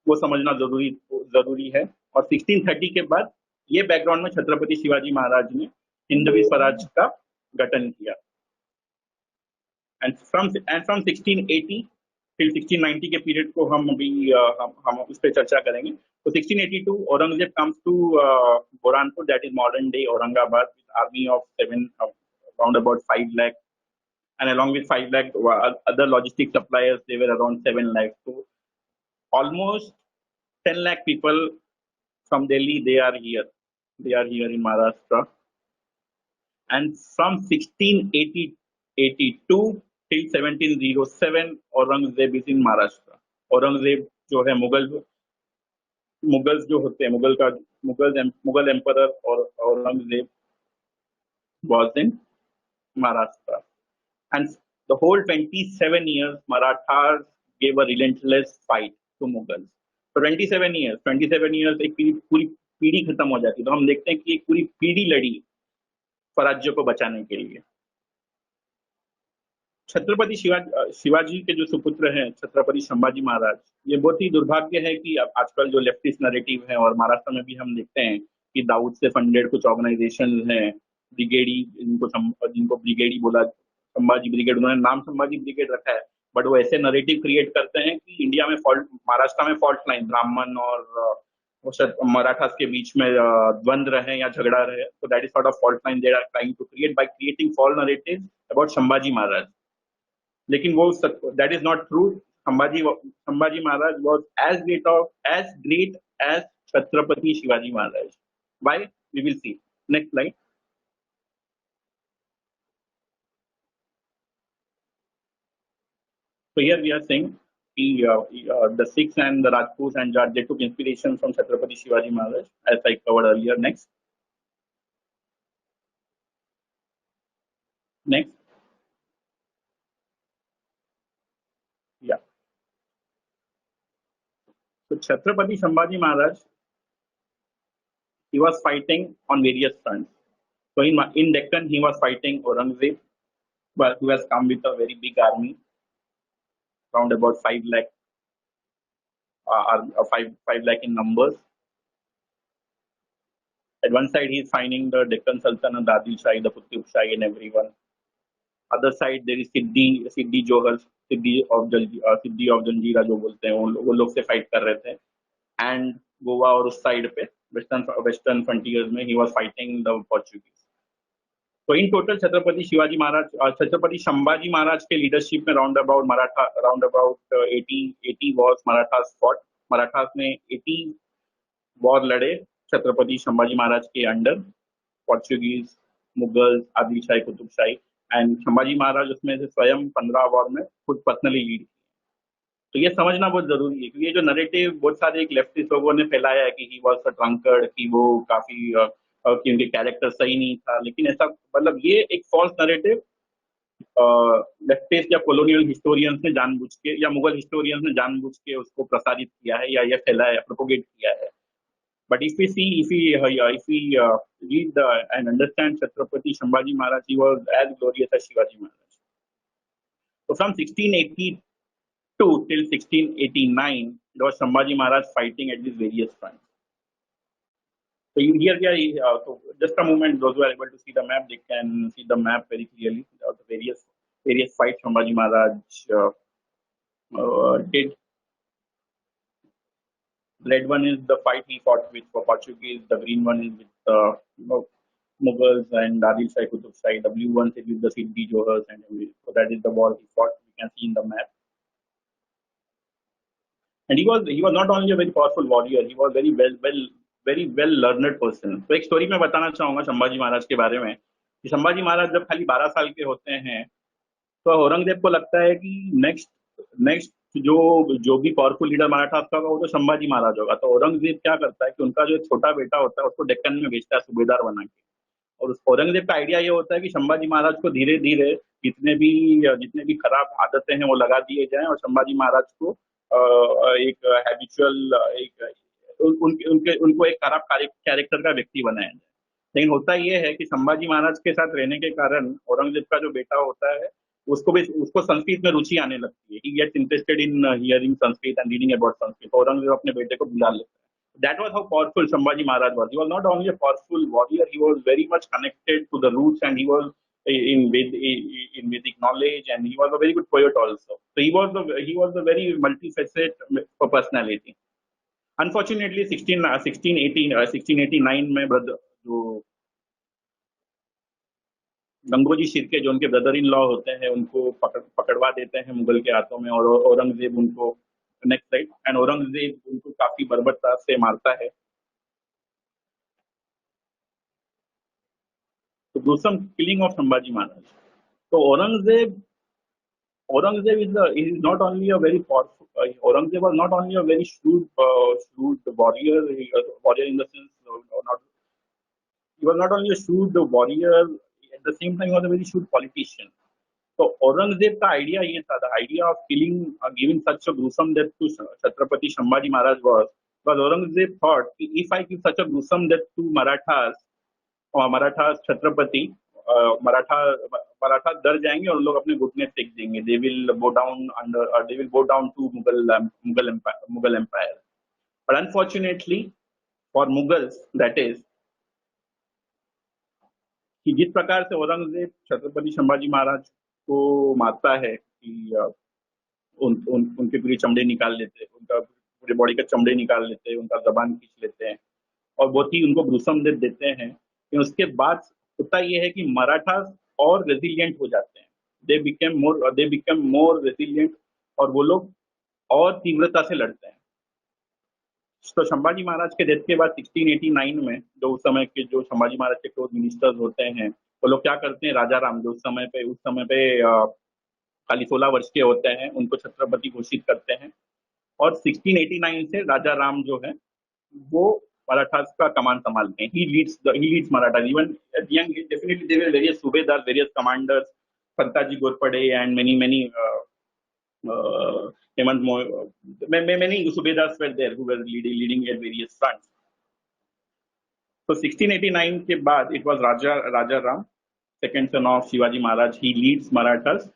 वो समझना जरूरी है। और 1630 के बाद ये बैकग्राउंड में छत्रपति शिवाजी महाराज ने हिंदवी स्वराज का गठन किया। and from 1680 till 1690 के पीरियड को हम अभी हम उस पर चर्चा करेंगे. तो 1682 Aurangzeb comes to Burhanpur, that is modern day Aurangabad, with army of around about 5 lakh, and along with 5 lakh other logistic suppliers, they were around 7 lakh. So almost 10 lakh people from Delhi, they are here. They are here in Maharashtra. And from 1682 till 1707, Aurangzeb is in Maharashtra. Aurangzeb जो है Mughals जो होते हैं, Mughal emperor और Aurangzeb was in Maharashtra. And the whole 27 years, Marathas gave a relentless fight to Mughals. For 27 years एक पूरी पीढ़ी खत्म हो जाती है. तो हम देखते हैं कि एक पूरी पीढ़ी लड़ी स्वराज्य को बचाने के लिए. छत्रपति शिवाजी के जो सुपुत्र हैं, छत्रपति संभाजी महाराज, ये बहुत ही दुर्भाग्य है कि आजकल जो लेफ्टिस्ट नैरेटिव है, और महाराष्ट्र में भी हम देखते हैं कि दाऊद से फंडेड कुछ ऑर्गेनाइजेशन हैं, ब्रिगेडी, जिनको ब्रिगेडी बोला, संभाजी ब्रिगेड, उन्होंने नाम संभाजी ब्रिगेड रखा है, बट वो ऐसे नैरेटिव क्रिएट करते हैं कि इंडिया में महाराष्ट्र में फॉल्ट लाइन, ब्राह्मण और मराठास के बीच में द्वंद्व रहे या झगड़ा रहे. तो that is sort of fault line they are trying to create by creating false narratives about Sambhaji Maharaj. लेकिन वो that is not true. Sambhaji Maharaj was as great as Chhatrapati Shivaji Maharaj. Why? We will see. Next slide. So here we are saying the Sikhs and the Rajputs and Jat, they took inspiration from Chhatrapati Shivaji Maharaj, as I covered earlier. Next. Yeah. So Chhatrapati Sambhaji Maharaj, he was fighting on various fronts. So in Deccan, he was fighting Aurangzeb, who has come with a very big army, around about 5 lakh, 5 lakh in numbers. At one side, he is fighting the Deccan Sultanate, the Adil Shahi, the Qutub Shahi, and everyone. Other side, there is Siddhi Johar, Siddhi of Janjira जो बोलते हैं, वो लोग से fight कर रहे थे. And Goa और उस साइड पे वेस्टर्न फ्रंटियर्स में he was fighting the Portuguese. So in total, Chhatrapati Sambhaji Maharaj के लीडरशिप में round about 80 wars Marathas fought. Marathas ने 80 वॉर लड़े छत्रपति संभाजी महाराज के under, Portuguese, Mughals, Adil Shahi, Qutub Shahi, and Sambhaji Maharaj उसमें से स्वयं 15 वॉर में खुद पर्सनली लीड. तो ये समझना बहुत जरूरी है, क्योंकि ये जो नैरेटिव बहुत सारे एक लेफ्टिस्ट लोगों ने फैलाया है कि ही वाज अ ड्रंकर्ड, कि वो काफी कि उनके कैरेक्टर सही नहीं था, लेकिन ऐसा मतलब ये एक फॉल्स नैरेटिव लेफ्टिस्ट या कॉलोनियल हिस्टोरियंस ने जानबूझ के, या मुगल हिस्टोरियंस ने जानबूझ के उसको प्रसारित किया है, या ये फैलाया, प्रोपोगेट किया है. But if we read and understand Chhatrapati Sambhaji Maharaj, he was as glorious as Shivaji Maharaj. So from 1682 till 1689, there was Sambhaji Maharaj fighting at these various fronts. So here we are. So just a moment, those who are able to see the map, they can see the map very clearly. The various fights Sambhaji Maharaj did. Red one is the fight he fought with the Portuguese. The green one is with Mughals and Adil Shahi, Qutub Shahi. The blue one is with the Siddhi Johars, and so that is the war he fought. You can see in the map. And he was not only a very powerful warrior, he was very well learned person. तो एक story मैं बताना चाहूंगा संभाजी महाराज के बारे में. कि संभाजी महाराज जब खाली 12 साल के होते हैं, तो औरंगजेब को लगता है कि नेक्स्ट जो भी पावरफुल लीडर मराठा का होगा वो तो संभाजी महाराज होगा. तो औरंगजेब क्या करता है कि उनका जो छोटा बेटा होता है उसको डेक्कन में भेजता है सूबेदार बना के. और औरंगजेब का आइडिया ये होता है कि संभाजी महाराज को धीरे धीरे जितने भी खराब आदतें हैं वो लगा दिए जाएं, और संभाजी महाराज को एक हैबिचुअल उनको एक खराब कैरेक्टर का व्यक्ति बनाया जाए. लेकिन होता ये है कि संभाजी महाराज के साथ रहने के कारण औरंगजेब का जो बेटा होता है उसको संस्कृत में रुचि आने लगती है. He gets interested in hearing Sanskrit and reading about Sanskrit. Aurangzeb अपने बेटे को बुला लेता है. That was how powerful Sambhaji Maharaj was. He was not only a powerful warrior, he was very much connected to the roots, and he was in Vedic knowledge, and he was a very good poet also. So he was a very multifaceted personality. Unfortunately, 1689 में brother जो गंगोजी शिर्के जो उनके brother in law होते हैं उनको पकड़वा देते हैं मुगल के हाथों में, और औरंगजेब उनको नेक्स्ट साइड एंड औरंगजेब उनको काफी बर्बरता से मारता है. तो gruesome killing of Sambhaji Maharaj. तो Aurangzeb is not only a very powerful. Aurangzeb was not only a very shrewd warrior, warrior in the sense he was not only a shrewd warrior, at the same time he was a very shrewd politician. तो औरंगजेब का idea ये था, the idea of giving such a gruesome death to Chhatrapati Sambhaji Maharaj was Aurangzeb thought if I give such a gruesome death to Marathas Chhatrapati, Maratha डर जाएंगे और लोग अपने घुटने टेक देंगे. They will bow down to Mughal Empire. But unfortunately for Mughals, that is, कि जिस प्रकार से औरंगजेब छत्रपति संभाजी महाराज को मारता है कि उनके पूरी चमड़े निकाल लेते, उनका पूरे बॉडी का चमड़े निकाल लेते, उनका जबान खींच लेते हैं और बहुत ही उनको ग्रुसम डेथ देते हैं. उसके बाद होता यह है कि मराठा और रेजिलिएंट हो जाते हैं. दे बिकम मोर रेजिलिएंट और वो लोग और तीव्रता से लड़ते हैं. तो संभाजी महाराज के डेथ के बाद 1689 में जो उस समय के जो संभाजी महाराज के क्लोज मिनिस्टर्स होते हैं वो लोग क्या करते हैं, राजा राम जो उस समय पे खाली 16 वर्ष के होते हैं उनको छत्रपति घोषित करते हैं. और 1689 से राजा राम जो है वो मराठास का कमान संभालते हैं. He leads Marathas. Even at young age, definitely there were various subedars, various commanders, Santaji Ghorpade, and many subedars were there who were leading at various fronts. So 1689 के बाद it was Raja Ram, second son of Shivaji Maharaj. He leads Marathas.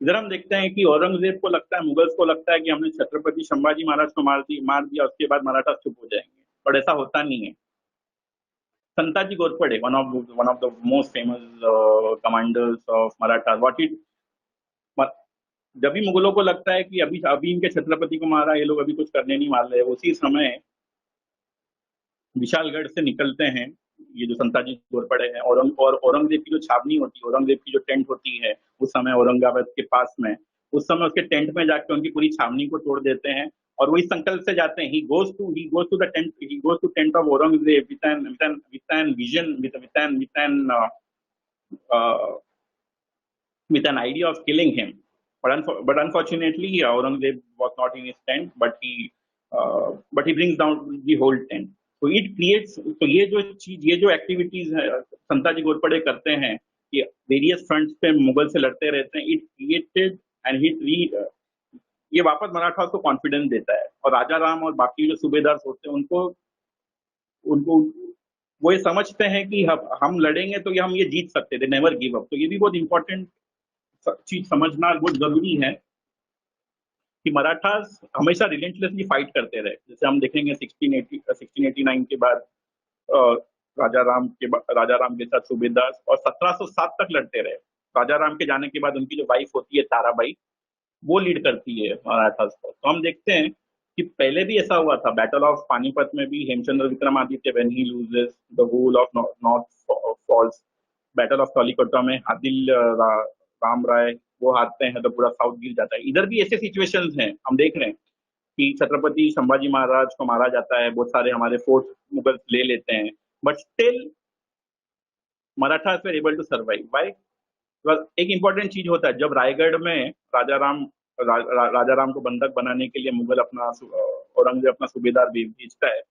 इधर हम देखते हैं कि औरंगजेब को लगता है, मुगल्स को लगता है कि हमने छत्रपति संभाजी महाराज को मार दिया, उसके बाद मराठा चुप हो जाएंगे, पर ऐसा होता नहीं है. Santaji Ghorpade, one of the most famous commanders of Marathas, जब भी मुगलों को लगता है कि अभी इनके छत्रपति को मारा, ये लोग अभी कुछ करने नहीं वाले, उसी समय विशालगढ़ से निकलते हैं ये जो संताजी घोरपड़े हैं. और औरंगजेब की जो छावनी होती है, औरंगजेब की जो टेंट होती है उस समय औरंगाबाद के पास में, उस समय उसके टेंट में जाकर उनकी पूरी छावनी को तोड़ देते हैं और वही संकल्प से जाते हैं. He goes to tent of Aurangzeb with an idea of killing him. But unfortunately, Aurangzeb was not in his tent, but he brings down the whole tent. So it creates, तो ये जो एक्टिविटीज है संताजी घोरपड़े करते हैं कि various fronts पे मुगल से लड़ते रहते हैं, इट क्रिएटेड एंड ये वापस मराठा को कॉन्फिडेंस देता है. और राजा राम और बाकी जो सूबेदार होते हैं उनको वो ये समझते हैं कि हम लड़ेंगे तो हम ये जीत सकते थे, नेवर गिव अप. तो ये भी बहुत इंपॉर्टेंट चीज समझना बहुत जरूरी है कि मराठास हमेशा रिलेंटलेसली फाइट करते रहे. जैसे हम देखेंगे 1689 के बाद राजा राम के साथ सूबेदार और 1707 तक लड़ते रहे. राजा राम के जाने के बाद उनकी जो वाइफ होती है ताराबाई, वो लीड करती है मराठास को. तो हम देखते हैं कि पहले भी ऐसा हुआ था. बैटल ऑफ पानीपत में भी Hemchandra Vikramaditya when he loses the whole of north falls. Battle of Kalikota में आदिल राम राय वो हारते हैं तो पूरा साउथ गिर जाता है. इधर भी ऐसे सिचुएशंस हैं. हम देख रहे हैं कि छत्रपति संभाजी महाराज को मारा जाता है, बहुत सारे हमारे फोर्ट मुगल ले लेते हैं, but still Marathas were able to survive. Why? एक इंपॉर्टेंट चीज होता है, जब रायगढ़ में राजा राम को बंधक बनाने के लिए मुगल औरंगजेब अपना सूबेदार भेजता है,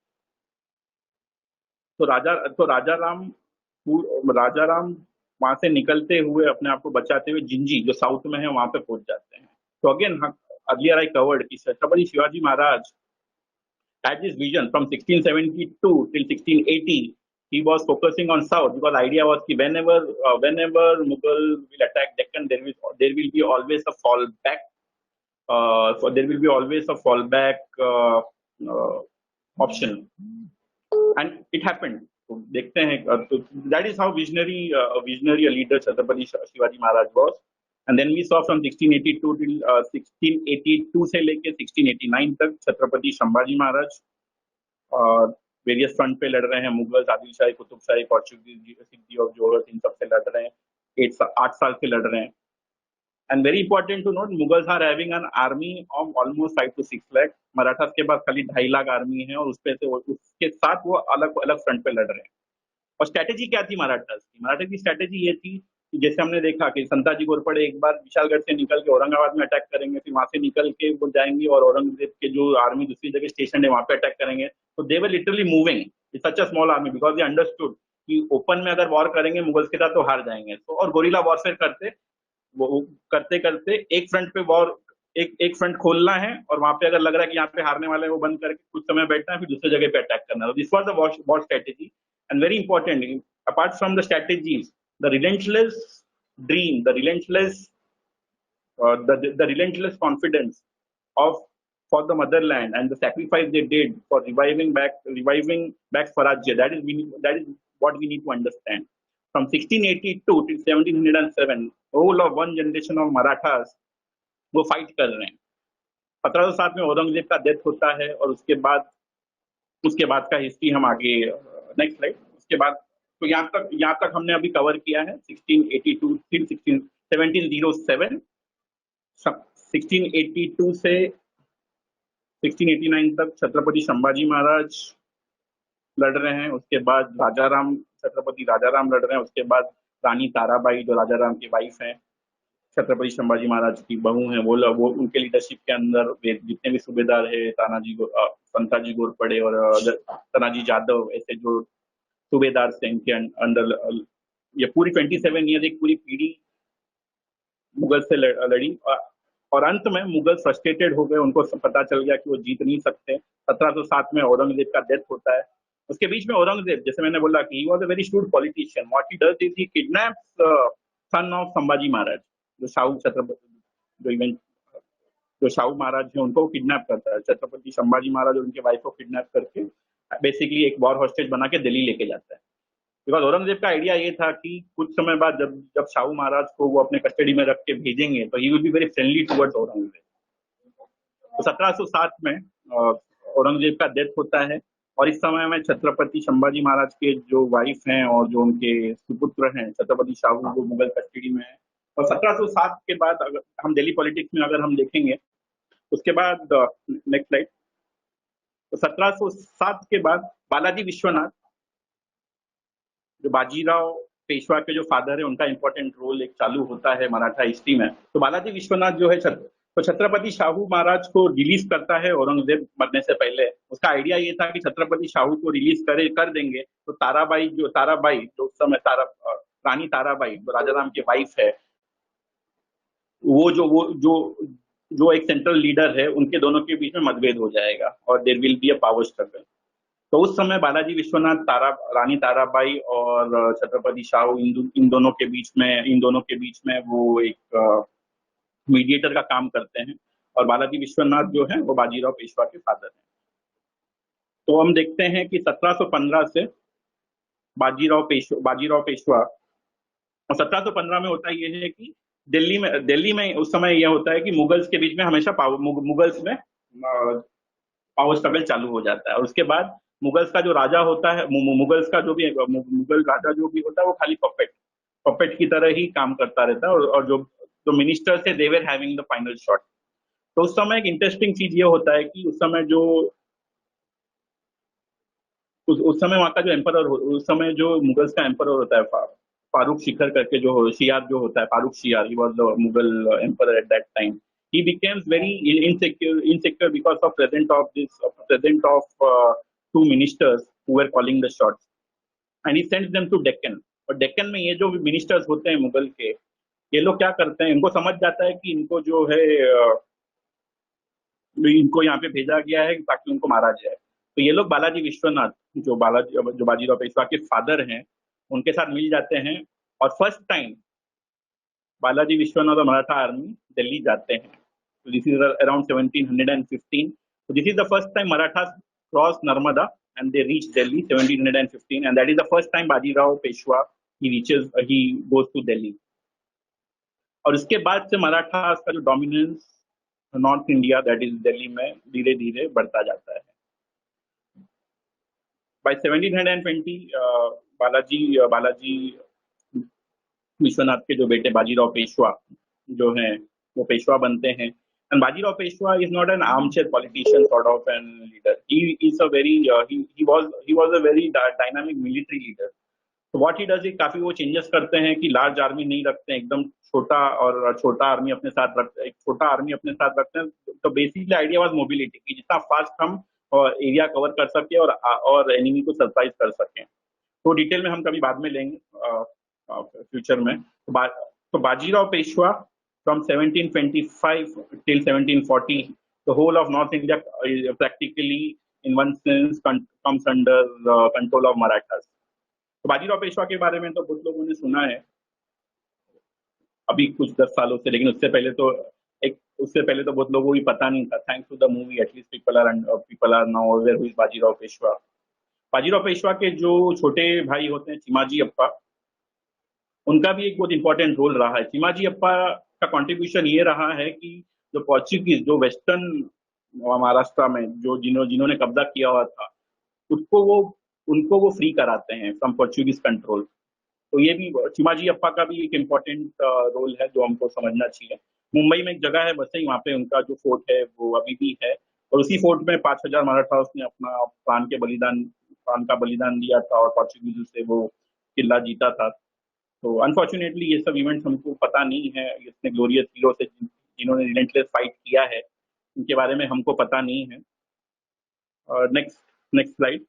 तो राजा राम वहां से निकलते हुए अपने आप को बचाते हुए जिंजी जो साउथ में है वहां पे पहुंच जाते हैं. तो अगेन अर्लियर आई कवर्ड कि छत्रपति शिवाजी महाराज had this vision from 1672 till 1680. He was focusing on south because the idea was that whenever Mughal will attack Deccan, there will be always a fallback. So there will be always a fallback option, and it happened. तो देखते हैं, तो that is how visionary leader Chhatrapati Shivaji Maharaj was. And then we saw from 1682 till 1682 से लेके 1689 तक छत्रपति संभाजी महाराज और various front पे लड़ रहे हैं। मुगल, आदिल शाही, कुतुब शाही, पोर्चुगीज, सिद्दी ऑफ जोहर, इन सब से लड़ रहे हैं। 8 साल से लड़ रहे हैं। And very important to note, Mughals are having an army of almost 5 to 6 lakh. Marathas के पास खाली 2.5 लाख आर्मी है और उसके साथ वो अलग अलग फ्रंट पे लड़ रहे हैं। और स्ट्रैटेजी क्या थी मराठास की? मराठा की स्ट्रैटेजी ये थी कि जैसे हमने देखा कि संताजी घोरपड़े एक बार विशालगढ़ से निकल के औरंगाबाद में अटैक करेंगे, फिर वहां से निकल के वो जाएंगे और औरंगजेब के जो आर्मी दूसरी जगह स्टेशन है वहां पे अटैक करेंगे। तो they were literally moving such a small army because they understood कि ओपन में अगर वॉर करेंगे मुगल्स के साथ तो हार जाएंगे। तो और गोरिल्ला वॉरफेयर करते करते एक फ्रंट पे वॉर, एक फ्रंट खोलना है और वहां पे अगर लग रहा है कि यहाँ पे हारने वाले हैं वो बंद करके कुछ समय बैठना है, फिर दूसरी जगह पे अटैक करना है। This was the war strategy. And very important, apart from the strategies, the relentless dream, the relentless confidence of for the motherland and the sacrifice they did for reviving back Swarajya. That is what we need to understand. From 1682 to 1707, whole of one generation of Marathas वो fight कर रहे हैं। 1707 में औरंगजेब का death होता है और उसके बाद का हिस्ट्री हम आगे, नेक्स्ट स्लाइड। उसके बाद तो यहाँ तक हमने अभी कवर किया है 1682 till 1707। 1682 से 1689 तक छत्रपति संभाजी महाराज लड़ रहे हैं। उसके बाद छत्रपति राजाराम लड़ रहे हैं। उसके बाद रानी ताराबाई जो राजाराम की वाइफ है, छत्रपति संभाजी महाराज की बहू है, वो उनके लीडरशिप के अंदर जितने भी सूबेदार है, संताजी घोरपड़े और तानाजी जादव, ऐसे जो सूबेदार से इनके अंदर ये पूरी 27 ईयर एक पूरी पीढ़ी मुगल से लड़ी। और अंत में मुगल फ्रस्ट्रेटेड हो गए, उनको पता चल गया कि वो जीत नहीं सकते। 1707 में औरंगजेब का डेथ होता है। उसके बीच में औरंगजेब, जैसे मैंने बोला कि he was a very shrewd politician. What he does is he kidnaps son of Sambhaji Maharaj, जो शाहू महाराज है उनको किडनैप करता है। छत्रपति संभाजी महाराज और उनके वाइफ को किडनैप करके बेसिकली एक वॉर हॉस्टेज बना के दिल्ली लेके जाता है। बिकॉज औरंगजेब का आइडिया ये था कि कुछ समय बाद जब शाहू महाराज को वो अपने कस्टडी में रख के भेजेंगे तो he will be very friendly towards Aurangzeb. तो 1707 में औरंगजेब का डेथ होता है और इस समय में छत्रपति संभाजी महाराज के जो वाइफ हैं और जो उनके सुपुत्र हैं छत्रपति शाहू, वो मुगल कस्टडी में है। और 1707 के बाद अगर हम दिल्ली पॉलिटिक्स में अगर हम देखेंगे, उसके बाद नेक्स्ट स्लाइड। तो 1707 के बाद बालाजी विश्वनाथ, जो बाजीराव पेशवा के जो फादर है, उनका इंपॉर्टेंट रोल एक चालू होता है मराठा हिस्ट्री में। तो बालाजी विश्वनाथ जो है तो छत्रपति शाहू महाराज को रिलीज करता है औरंगजेब मरने से पहले। उसका आइडिया ये था कि छत्रपति शाहू को रिलीज कर देंगे तो ताराबाई जो उस समय रानी ताराबाई जो राजाराम की वाइफ है, जो एक सेंट्रल लीडर है, उनके दोनों के बीच में मतभेद हो जाएगा और there will be a power struggle. तो उस समय बालाजी विश्वनाथ रानी ताराबाई और छत्रपति शाहू इन दोनों के बीच में वो एक मीडिएटर का काम करते हैं। और बालाजी विश्वनाथ जो है वो बाजीराव पेशवा के फादर हैं। तो हम देखते हैं कि 1715 से बाजीराव पेशवा, और 1715 में होता ये है कि दिल्ली में उस समय यह होता है कि मुगल्स के बीच में हमेशा मुगल्स में पावर स्ट्रगल चालू हो जाता है। और उसके बाद मुगल्स का जो राजा होता है, मुगल राजा जो भी होता है वो खाली पपेट की तरह ही काम करता रहता है। और जो मिनिस्टर्स थे they were having the final shot. तो उस समय एक इंटरेस्टिंग चीज ये होता है कि उस समय वहाँ का जो एम्परर, उस समय जो मुगल्स का एम्परर होता है फारूक शिखर करके, जो शियार जो होता है, Farrukh Siyar, he was the Mughal emperor at that time. He becomes very insecure because of present of two ministers who were calling the shots, and he sends them to Deccan. और डेक्कन में ये जो मिनिस्टर्स होते हैं मुगल के, ये लोग क्या करते हैं, इनको समझ जाता है कि इनको जो है इनको यहाँ पे भेजा गया है ताकि उनको मारा जाए। तो ये लोग बालाजी विश्वनाथ जो बाजीराव पेशवा के फादर हैं, उनके साथ मिल जाते हैं और फर्स्ट टाइम बालाजी विश्वनाथ और मराठा आर्मी दिल्ली जाते हैं। So this is around 1715. So this is the first time Marathas crossed Narmada and they reach Delhi 1715, and that is the first time Bajirao Peshwa he goes to Delhi. और इसके बाद से मराठास का जो dominance north India that is Delhi में धीरे धीरे बढ़ता जाता है. बाय 1720 बालाजी विश्वनाथ के जो बेटे बाजीराव पेशवा जो हैं वो पेशवा बनते हैं. And Bajirao Peshwa is not an armchair politician sort of an leader. He is a very he was a very dynamic military leader. तो व्हाट ही डज, काफी वो चेंजेस करते हैं कि लार्ज आर्मी नहीं रखते हैं, एकदम छोटा आर्मी अपने साथ रखते हैं. तो बेसिकली आइडिया वाज मोबिलिटी कि जितना फास्ट हम एरिया कवर कर सके और एनिमी को सरप्राइज कर सकें. तो डिटेल में हम कभी बाद में लेंगे फ्यूचर में. तो Bajirao Peshwa from 1725 till 1740 the whole of North India practically in one sense comes under the control of Marathas. तो बाजीराव पेशवा के बारे में तो बहुत लोगों ने सुना है अभी कुछ 10 सालों से, लेकिन उससे पहले तो बहुत लोगों को भी पता नहीं था. Thanks to the movie at least people are now aware who is Bajirao Peshwa. Bajirao Peshwa के जो छोटे भाई होते हैं चिमाजी अप्पा, उनका भी एक बहुत इंपॉर्टेंट रोल रहा है. चिमाजी अप्पा का कंट्रीब्यूशन ये रहा है कि जो पोर्चुगीज जो वेस्टर्न महाराष्ट्र में जो जिन्होंने कब्जा किया हुआ था उनको वो फ्री कराते हैं फ्रॉम पोर्चुगीज कंट्रोल. तो ये भी चिमाजी अप्पा का भी एक इम्पोर्टेंट रोल है जो हमको समझना चाहिए. मुंबई में एक जगह है वसई, वहाँ पे उनका जो फोर्ट है वो अभी भी है, और उसी फोर्ट में 5000 मराठास ने अपना प्राण का बलिदान दिया था और पोर्चुगीज से वो किला जीता था. तो अनफॉर्चुनेटली ये सब इवेंट्स हमको पता नहीं है. इतने ग्लोरियस हीरो से जिन्होंने रिलेंटलेस फाइट किया है उनके बारे में हमको पता नहीं है. Next slide.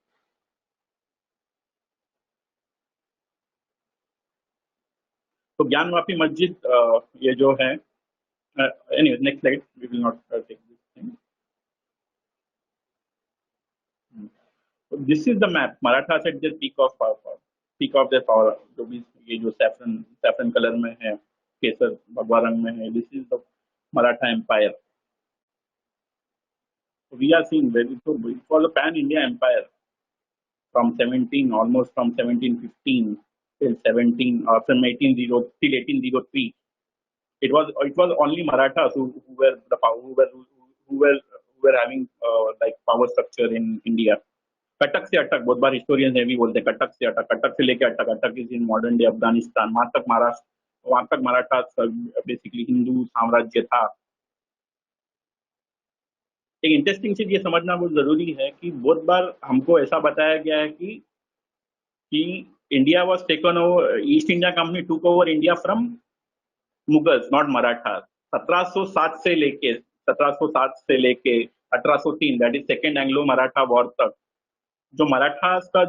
तो ज्ञानवापी मस्जिद ये जो है, anyway next slide, we will not take this thing. This is the map. Marathas at the peak of their power. जो भी ये जो सैफरन कलर में है, केसर भगवा रंग में है, this is the Maratha empire. We are seeing it was a pan-India empire from 1715 till 1803. It was only Marathas who were having like power structure in India. Cuttack से अटक, बहुत बार हिस्टोरियंस भी बोलते हैं कटक से लेके अटक is in modern day Afghanistan. वहां तक मराठा बेसिकली हिंदू साम्राज्य था. एक इंटरेस्टिंग चीज ये समझना बहुत जरूरी है कि बहुत बार हमको ऐसा बताया गया है कि India was taken over, east India company took over India from Mughals not Maratha. 1707 से लेके 1803 that is second Anglo Maratha war तक जो मराठास का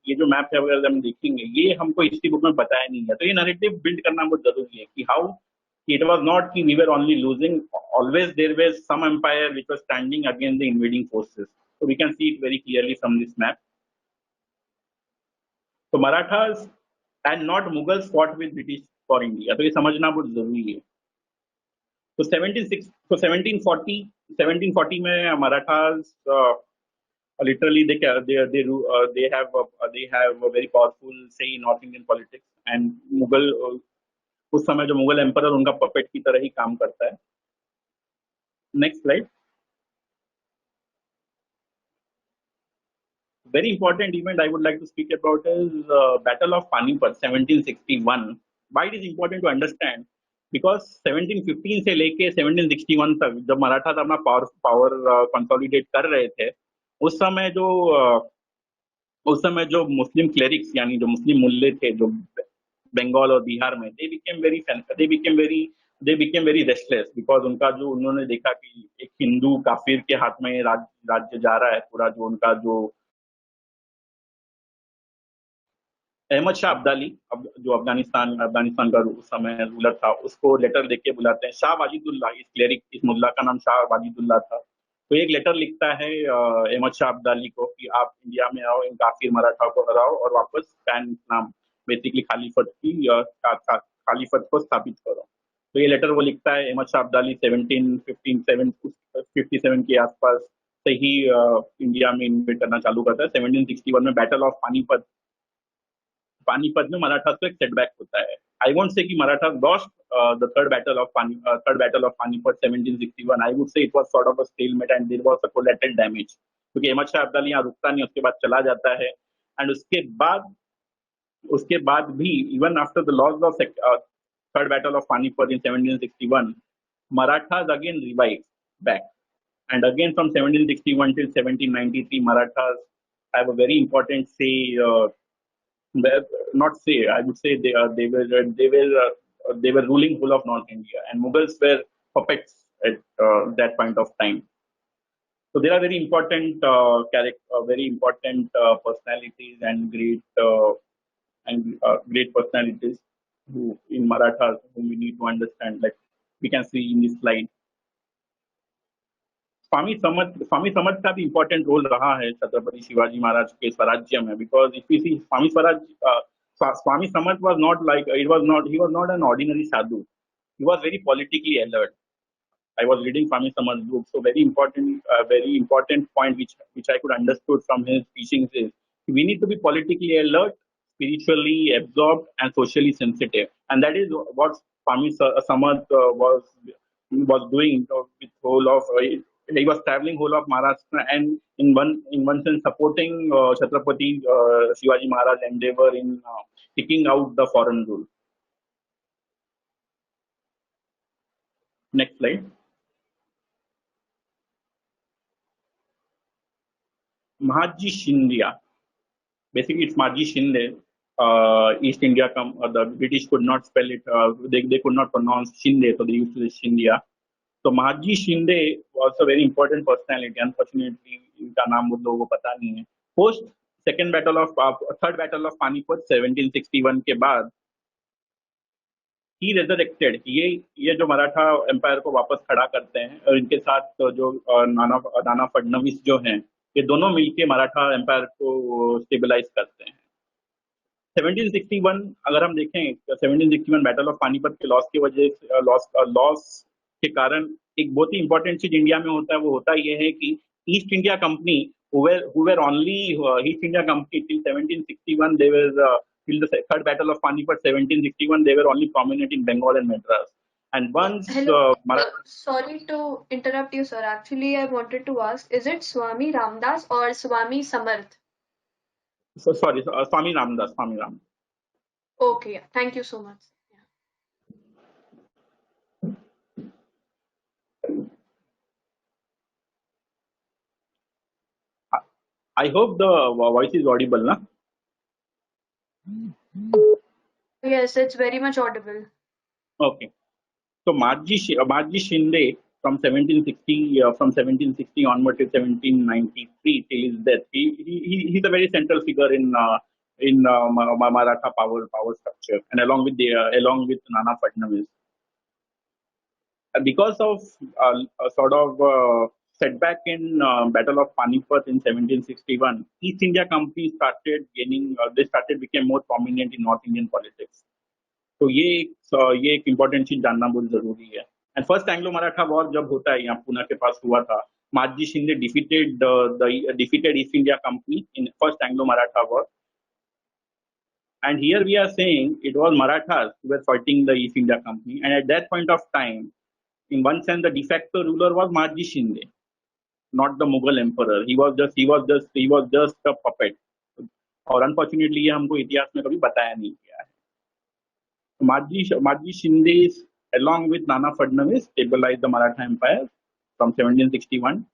ये जो मैप है अगर हम देखेंगे ये हमको हिस्ट्री बुक में बताया नहीं है. तो ये नैरेटिव बिल्ड करना बहुत जरूरी है कि how it was not that we were only losing, always there was some empire which was standing against the invading forces. So we can see it very clearly from this map. So Marathas and not Mughals fought with British for India. तो ये समझना बहुत जरूरी है. तो 1740 में Marathas literally they have a very powerful say in North Indian politics, and Mughal उस समय जो मुगल एम्परर उनका पपेट की तरह ही काम करता है. Next slide. Very important event I would like to speak about is battle of Panipat 1761. Why it is important to understand because 1715 से लेके 1761 तक जब मराठा अपना पावर कंसोलिडेट कर रहे थे उस समय जो मुस्लिम क्लेरिक्स यानी जो मुस्लिम मुल्ले थे जो बंगाल और बिहार में they became very restless because उन्होंने देखा कि एक हिंदू काफिर के हाथ में राज्य जा रहा है पूरा. जो उनका जो अहमद शाह अब्दाली जो अफगानिस्तान का उस समय रूलर था उसको लेटर लिख के बुलाते हैं. शाह वाजिदुल्ला इस क्लेरिक इस मुल्ला का नाम शाह वाजिदुल्ला था. तो एक लेटर लिखता है अहमद शाह अब्दाली को कि आप इंडिया में आओ, इन काफिर मराठा को हराओ और वापस पैन इस्लाम बेसिकली खालीफत को स्थापित करो. तो ये लेटर वो लिखता है अहमद शाह अब्दाली 1757 के आसपास से ही इंडिया में इन्वेट करना चालू करता है। 1761 में बैटल ऑफ पानीपत में मराठा को एक सेटबैक होता है। आई वोंट से कि Maratha lost the third battle of Panipat 1761। I would say it was sort of a stalemate and there was a collateral damage, क्योंकि अहमद शाह अब्दाली यहाँ रुकता नहीं, उसके बाद चला जाता है। एंड उसके बाद भी even after the loss of third battle of Panipat in 1761, Marathas again revived back. And again from 1761 till 1793, Marathas have a very important say, not say, I would say they were ruling whole of North India, and Mughals were puppets at that point of time. So there are very important personalities and great personalities who in Marathas whom we need to understand. Like we can see in this slide, Swami Samarth का भी important role रहा है छत्रपति शिवाजी महाराज के स्वराज्य में, because if you see Swami Samarth was not like he was not an ordinary sadhu. He was very politically alert. I was reading Swami Samarth's book, so very important point which I could understood from his teachings is we need to be politically alert, spiritually absorbed, and socially sensitive, and that is what Swami Samarth was doing with whole of. He was traveling whole of Maharashtra and in one sense supporting Chhatrapati Shivaji Maharaj endeavor in kicking out the foreign rule. Next slide. Mahaji Shindia. Basically, it's Mahaji Shinde. East India, the British could not spell it. They could not pronounce Shinde, so they used to say Shindia. So Mahaji Shinde was a very important personality. Unfortunately, इनका नाम मुझे लोगों को पता नहीं है. Post third battle of Panipat 1761 के बाद he resurrected. ये जो मराठा एम्पायर को वापस खड़ा करते हैं और इनके साथ जो नाना फडणवीस जो हैं, ये दोनों मिलके मराठा एम्पायर को स्टेबलाइज करते हैं. 1761 अगर हम देखें 1761 बैटल ऑफ पानीपत के लॉस की वजह से लॉस के कारण एक बहुत ही इंपॉर्टेंट चीज इंडिया में होता है, वो होता ये है कि east India company who were only East India Company till 1761, they were till the third battle of Panipat 1761, they were only prominent in Bengal and Madras. And once sorry to interrupt you, sir. Actually, I wanted to ask, is it Swami Ramdas or Swami Samarth? So sorry, Swami Ramdas. Okay, yeah. Thank you so much. I hope the voice is audible, na? Yes, it's very much audible. Okay. So Mahaji Shinde from 1760 onward to 1793 till his death, he's a very central figure in Maratha power structure, and along with Nana Fadnavis. Because of a sort of setback in Battle of Panipat in 1761, East India Company became more prominent in North Indian politics. तो ये एक important चीज जानना बहुत जरूरी है. And first Anglo Maratha war जब होता है यहाँ पूना के पास हुआ था, Mahadji Shinde defeated East India Company in first Anglo Maratha war. And here we are saying it was Marathas who were fighting the East India Company, and at that point of time, in one sense, the de facto ruler was Mahaji Shinde, not the Mughal emperor. He was just a puppet. और unfortunately ये हमको इतिहास में कभी बताया नहीं गया है. Mahaji Shinde, along with Nana Fadnavis, stabilized the Maratha Empire from 1761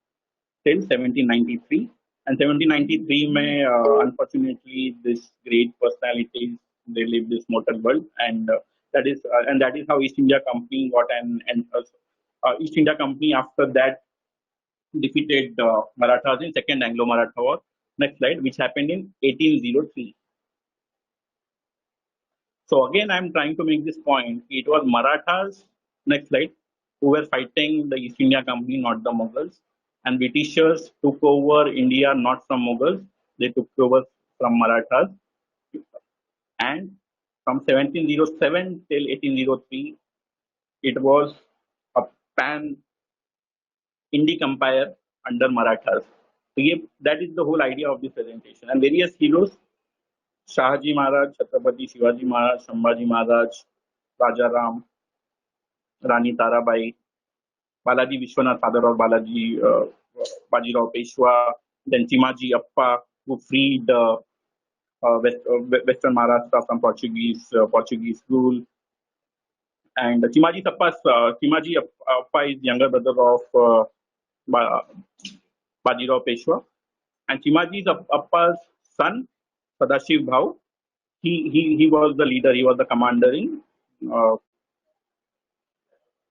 till 1793. And 1793 में unfortunately this great personalities they lived this mortal world, and that is how East India Company got East India Company after that defeated Marathas in Second Anglo-Maratha War. Next slide, which happened in 1803. So again, I'm trying to make this point. It was Marathas, next slide, who were fighting the East India Company, not the Mughals. And Britishers took over India not from Mughals, they took over from Marathas. And from 1707 till 1803, it was a pan-Indic empire under Marathas. So that is the whole idea of this presentation. And various heroes: Shahaji Maharaj, Chhatrapati Shivaji Maharaj, Shambhaji Maharaj, Raja Ram, Rani Tarabai, Balaji Vishwanath, father of Bajirao Peshwa, then Chimaji Appa, who freed Western Maharashtra from Portuguese rule. And Chimaji Appa is younger brother of Bajirao Peshwa, and Chimaji Appa's son, Sadashiv Bhau, he was the leader, he was the commander in uh,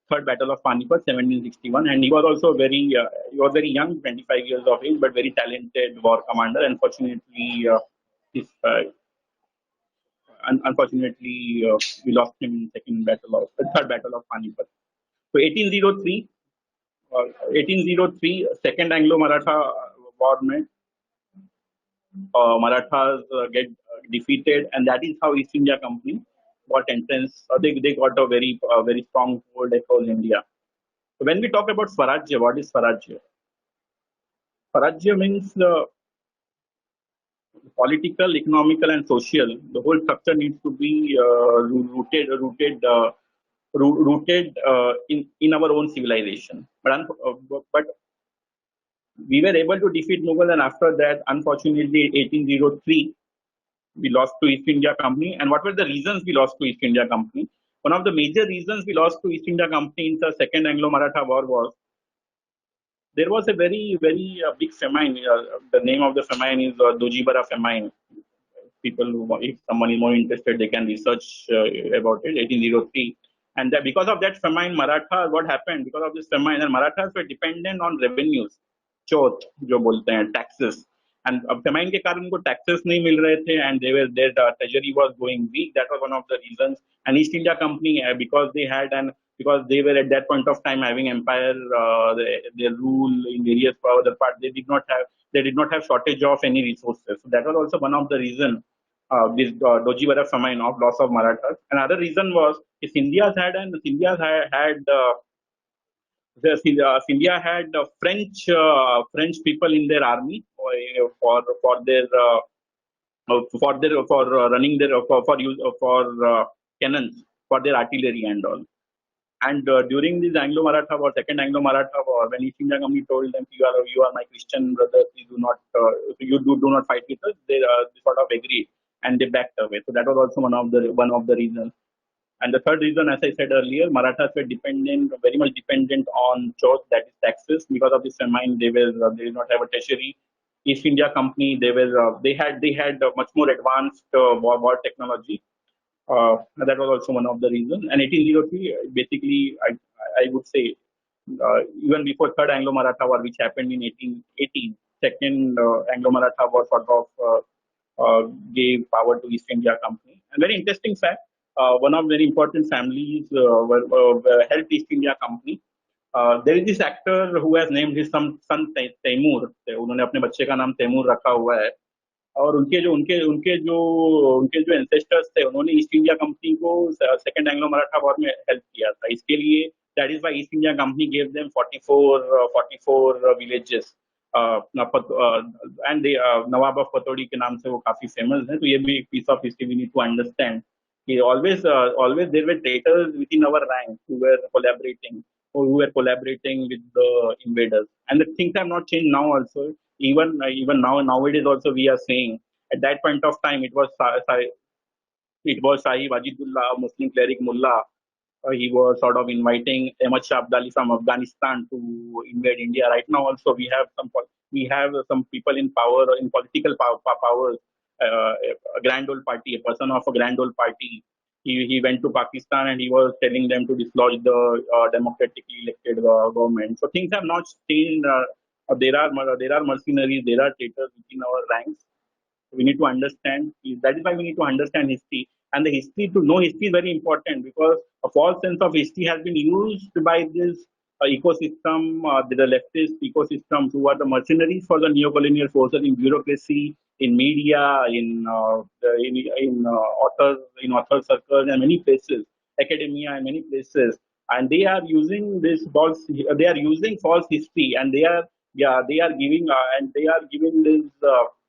Third Battle of Panipat, 1761, and he was also he was very young, 25 years of age, but very talented war commander. Unfortunately, we lost him in Third Battle of Panipat. So 1803, Second Anglo-Maratha War met. Marathas get defeated, and that is how East India Company got entrance. They got a very strong hold across India. So when we talk about Swarajya, what is Swarajya? Swarajya means political, economical, and social. The whole structure needs to be rooted in our own civilization. But we were able to defeat Mughal, and after that, unfortunately, 1803, we lost to East India Company. And what were the reasons we lost to East India Company? One of the major reasons we lost to East India Company in the Second Anglo-Maratha War was there was a very big famine. The name of the famine is Dojibara famine. If someone is more interested, they can research about it. 1803, and because of that famine, what happened? Because of this famine, and Marathas were dependent on revenues, चौथ जो बोलते हैं, taxes. And famine के कारण उनको taxes नहीं मिल रहे थे, and their treasury was going weak. That was one of the reasons. And East India Company, because they were at that point of time having empire, their rule in various other parts, they did not have shortage of any resources. So that was also one of the reasons. This Dojibara famine of loss of Marathas. Another reason was India had French people in their army for running their cannons for their artillery and all. And during this Anglo-Maratha War, Second Anglo-Maratha War, when East India Company told them, you are my Christian brothers, you do not fight with us, they sort of agreed and they backed away. So that was also one of the reasons. And the third reason, as I said earlier, Marathas were very much dependent on chauth, that is taxes. Because of this famine, they did not have a treasury. East India Company, they had much more advanced war technology. That was also one of the reasons. And 1803, basically, I would say, even before Third Anglo-Maratha War, which happened in 1818, Second Anglo-Maratha War sort of gave power to East India Company. And very interesting fact, one of very important families helped East India Company. There is this actor who has named his son Taimur. उन्होंने अपने बच्चे का नाम तैमूर रखा हुआ है. और उनके जो एंसेस्टर्स थे, उन्होंने ईस्ट इंडिया कंपनी को सेकंड एंग्लो मराठा वॉर में हेल्प किया था. इसके लिए that is why east India company give them 44 villages. And Nawab of Pataudi के नाम से वो काफी फेमस है. तो ये भी एक piece of history we need to understand. Always there were traitors within our ranks who were collaborating with the invaders, and the things have not changed now. Also, even nowadays, also we are saying at that point of time it was Sahib Wajidullah, a Muslim cleric mullah. He was sort of inviting Ahmad Shah Abdali from Afghanistan to invade India. Right now, also we have some people in power, in political powers. A grand old party, a person of a grand old party, he went to Pakistan and he was telling them to dislodge the democratically elected government. So things have not changed. There are mercenaries, there are traitors within our ranks. We need to understand. That is why we need to understand history. And to know history is very important, because a false sense of history has been used by this ecosystem, the leftist ecosystems, who are the mercenaries for the neo-colonial forces in bureaucracy, in media, in author circles, and many places, academia, and many places. And they are using false history, and they are yeah, they are giving this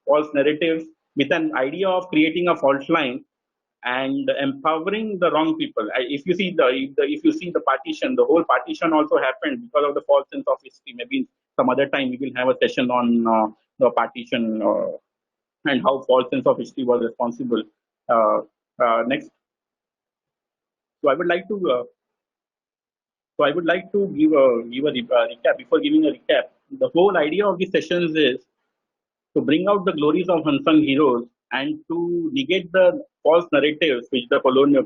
false narratives with an idea of creating a fault line and empowering the wrong people. If you see if you see the partition, the whole partition also happened because of the false sense of history. Maybe some other time we will have a session on the partition and how false sense of history was responsible. Uh, Next, so I would like to give a recap. Before giving a recap, the whole idea of these sessions is to bring out the glories of unsung heroes and to negate the false narratives which the colonial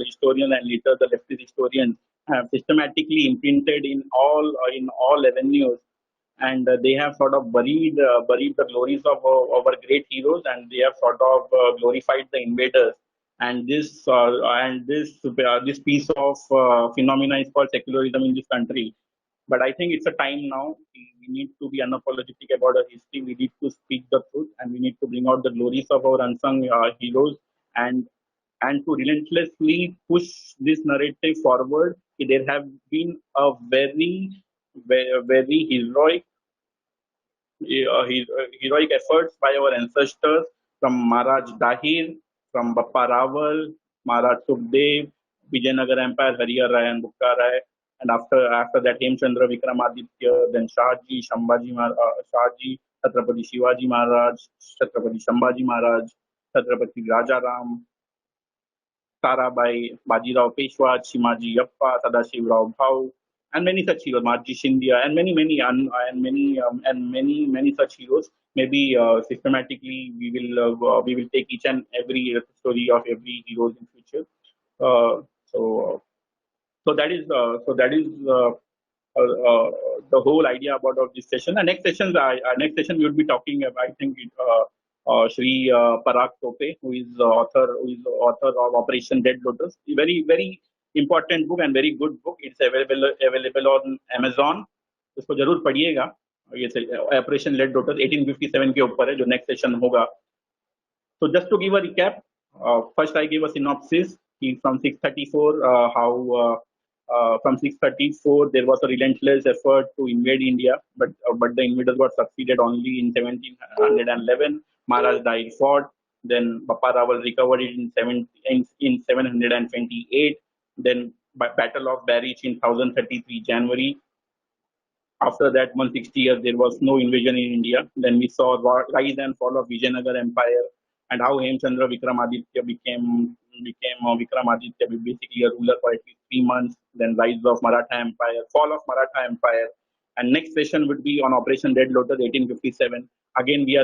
historian and later the leftist historians have systematically imprinted in all avenues, and they have sort of buried the glories of our great heroes, and they have sort of glorified the invaders. And this piece of phenomena is called secularism in this country. But I think it's a time now. We need to be unapologetic about our history. We need to speak the truth, and we need to bring out the glories of our unsung heroes, and to relentlessly push this narrative forward. There have been a very heroic efforts by our ancestors, from Maharaj Dahir, from Bappa Rawal, Maharaj Sukhdev, Vijayanagar Empire, Hariyar Rai and Bukka Rai, and after that Hemchandra Vikramaditya, then Shahji, Chhatrapati Shivaji Maharaj, Chhatrapati Shambhaji Maharaj, Chhatrapati Rajaram, Tarabai, Bajirao Peshwa, Shimaji Yappa, Sadashivrao Bhau, and many such heroes, Marji Scindia, and many such heroes. Maybe systematically we will take each and every story of every hero in future. Uh, so that is the whole idea about this session. The next session we will be talking about, I think, Shri Parag Tope, who is author of Operation Red Lotus. A very important book and very good book. It's available on Amazon. इसको जरूर पढ़िएगा. ये operation red lotus 1857 के ऊपर है जो next session होगा. So just to give a recap, first I gave a synopsis. From 634, from 634 there was a relentless effort to invade India, but the invaders got succeeded only in 1711. Maharaj Dahir fought. Then Bappa Rawal recovered it in 728. Then Battle of Barich in 1033 January. After that 160 years, there was no invasion in India. Then we saw rise and fall of Vijayanagar Empire, and how Hemchandra Vikramaditya became Vikramaditya, basically a ruler for at least 3 months. Then rise of Maratha Empire, fall of Maratha Empire. And next session would be on Operation Red Lotus 1857. Again, we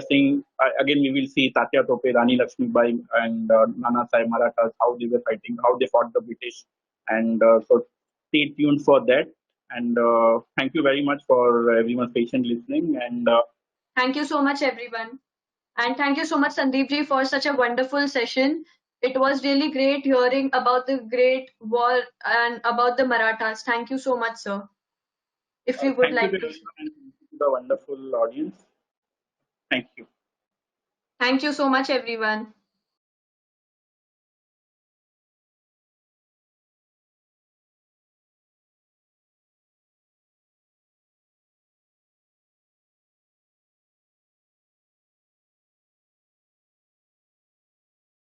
will see Tatya Tope, Rani Lakshmibai, and Nana Sahib Marathas, how they were fighting, how they fought the British. And so stay tuned for that. And thank you very much for everyone's patient listening. And Thank you so much, everyone. And thank you so much, Sandeep ji, for such a wonderful session. It was really great hearing about the Great War and about the Marathas. Thank you so much, sir. If you would like to. Thank you to the wonderful audience. Thank you. Thank you so much, everyone.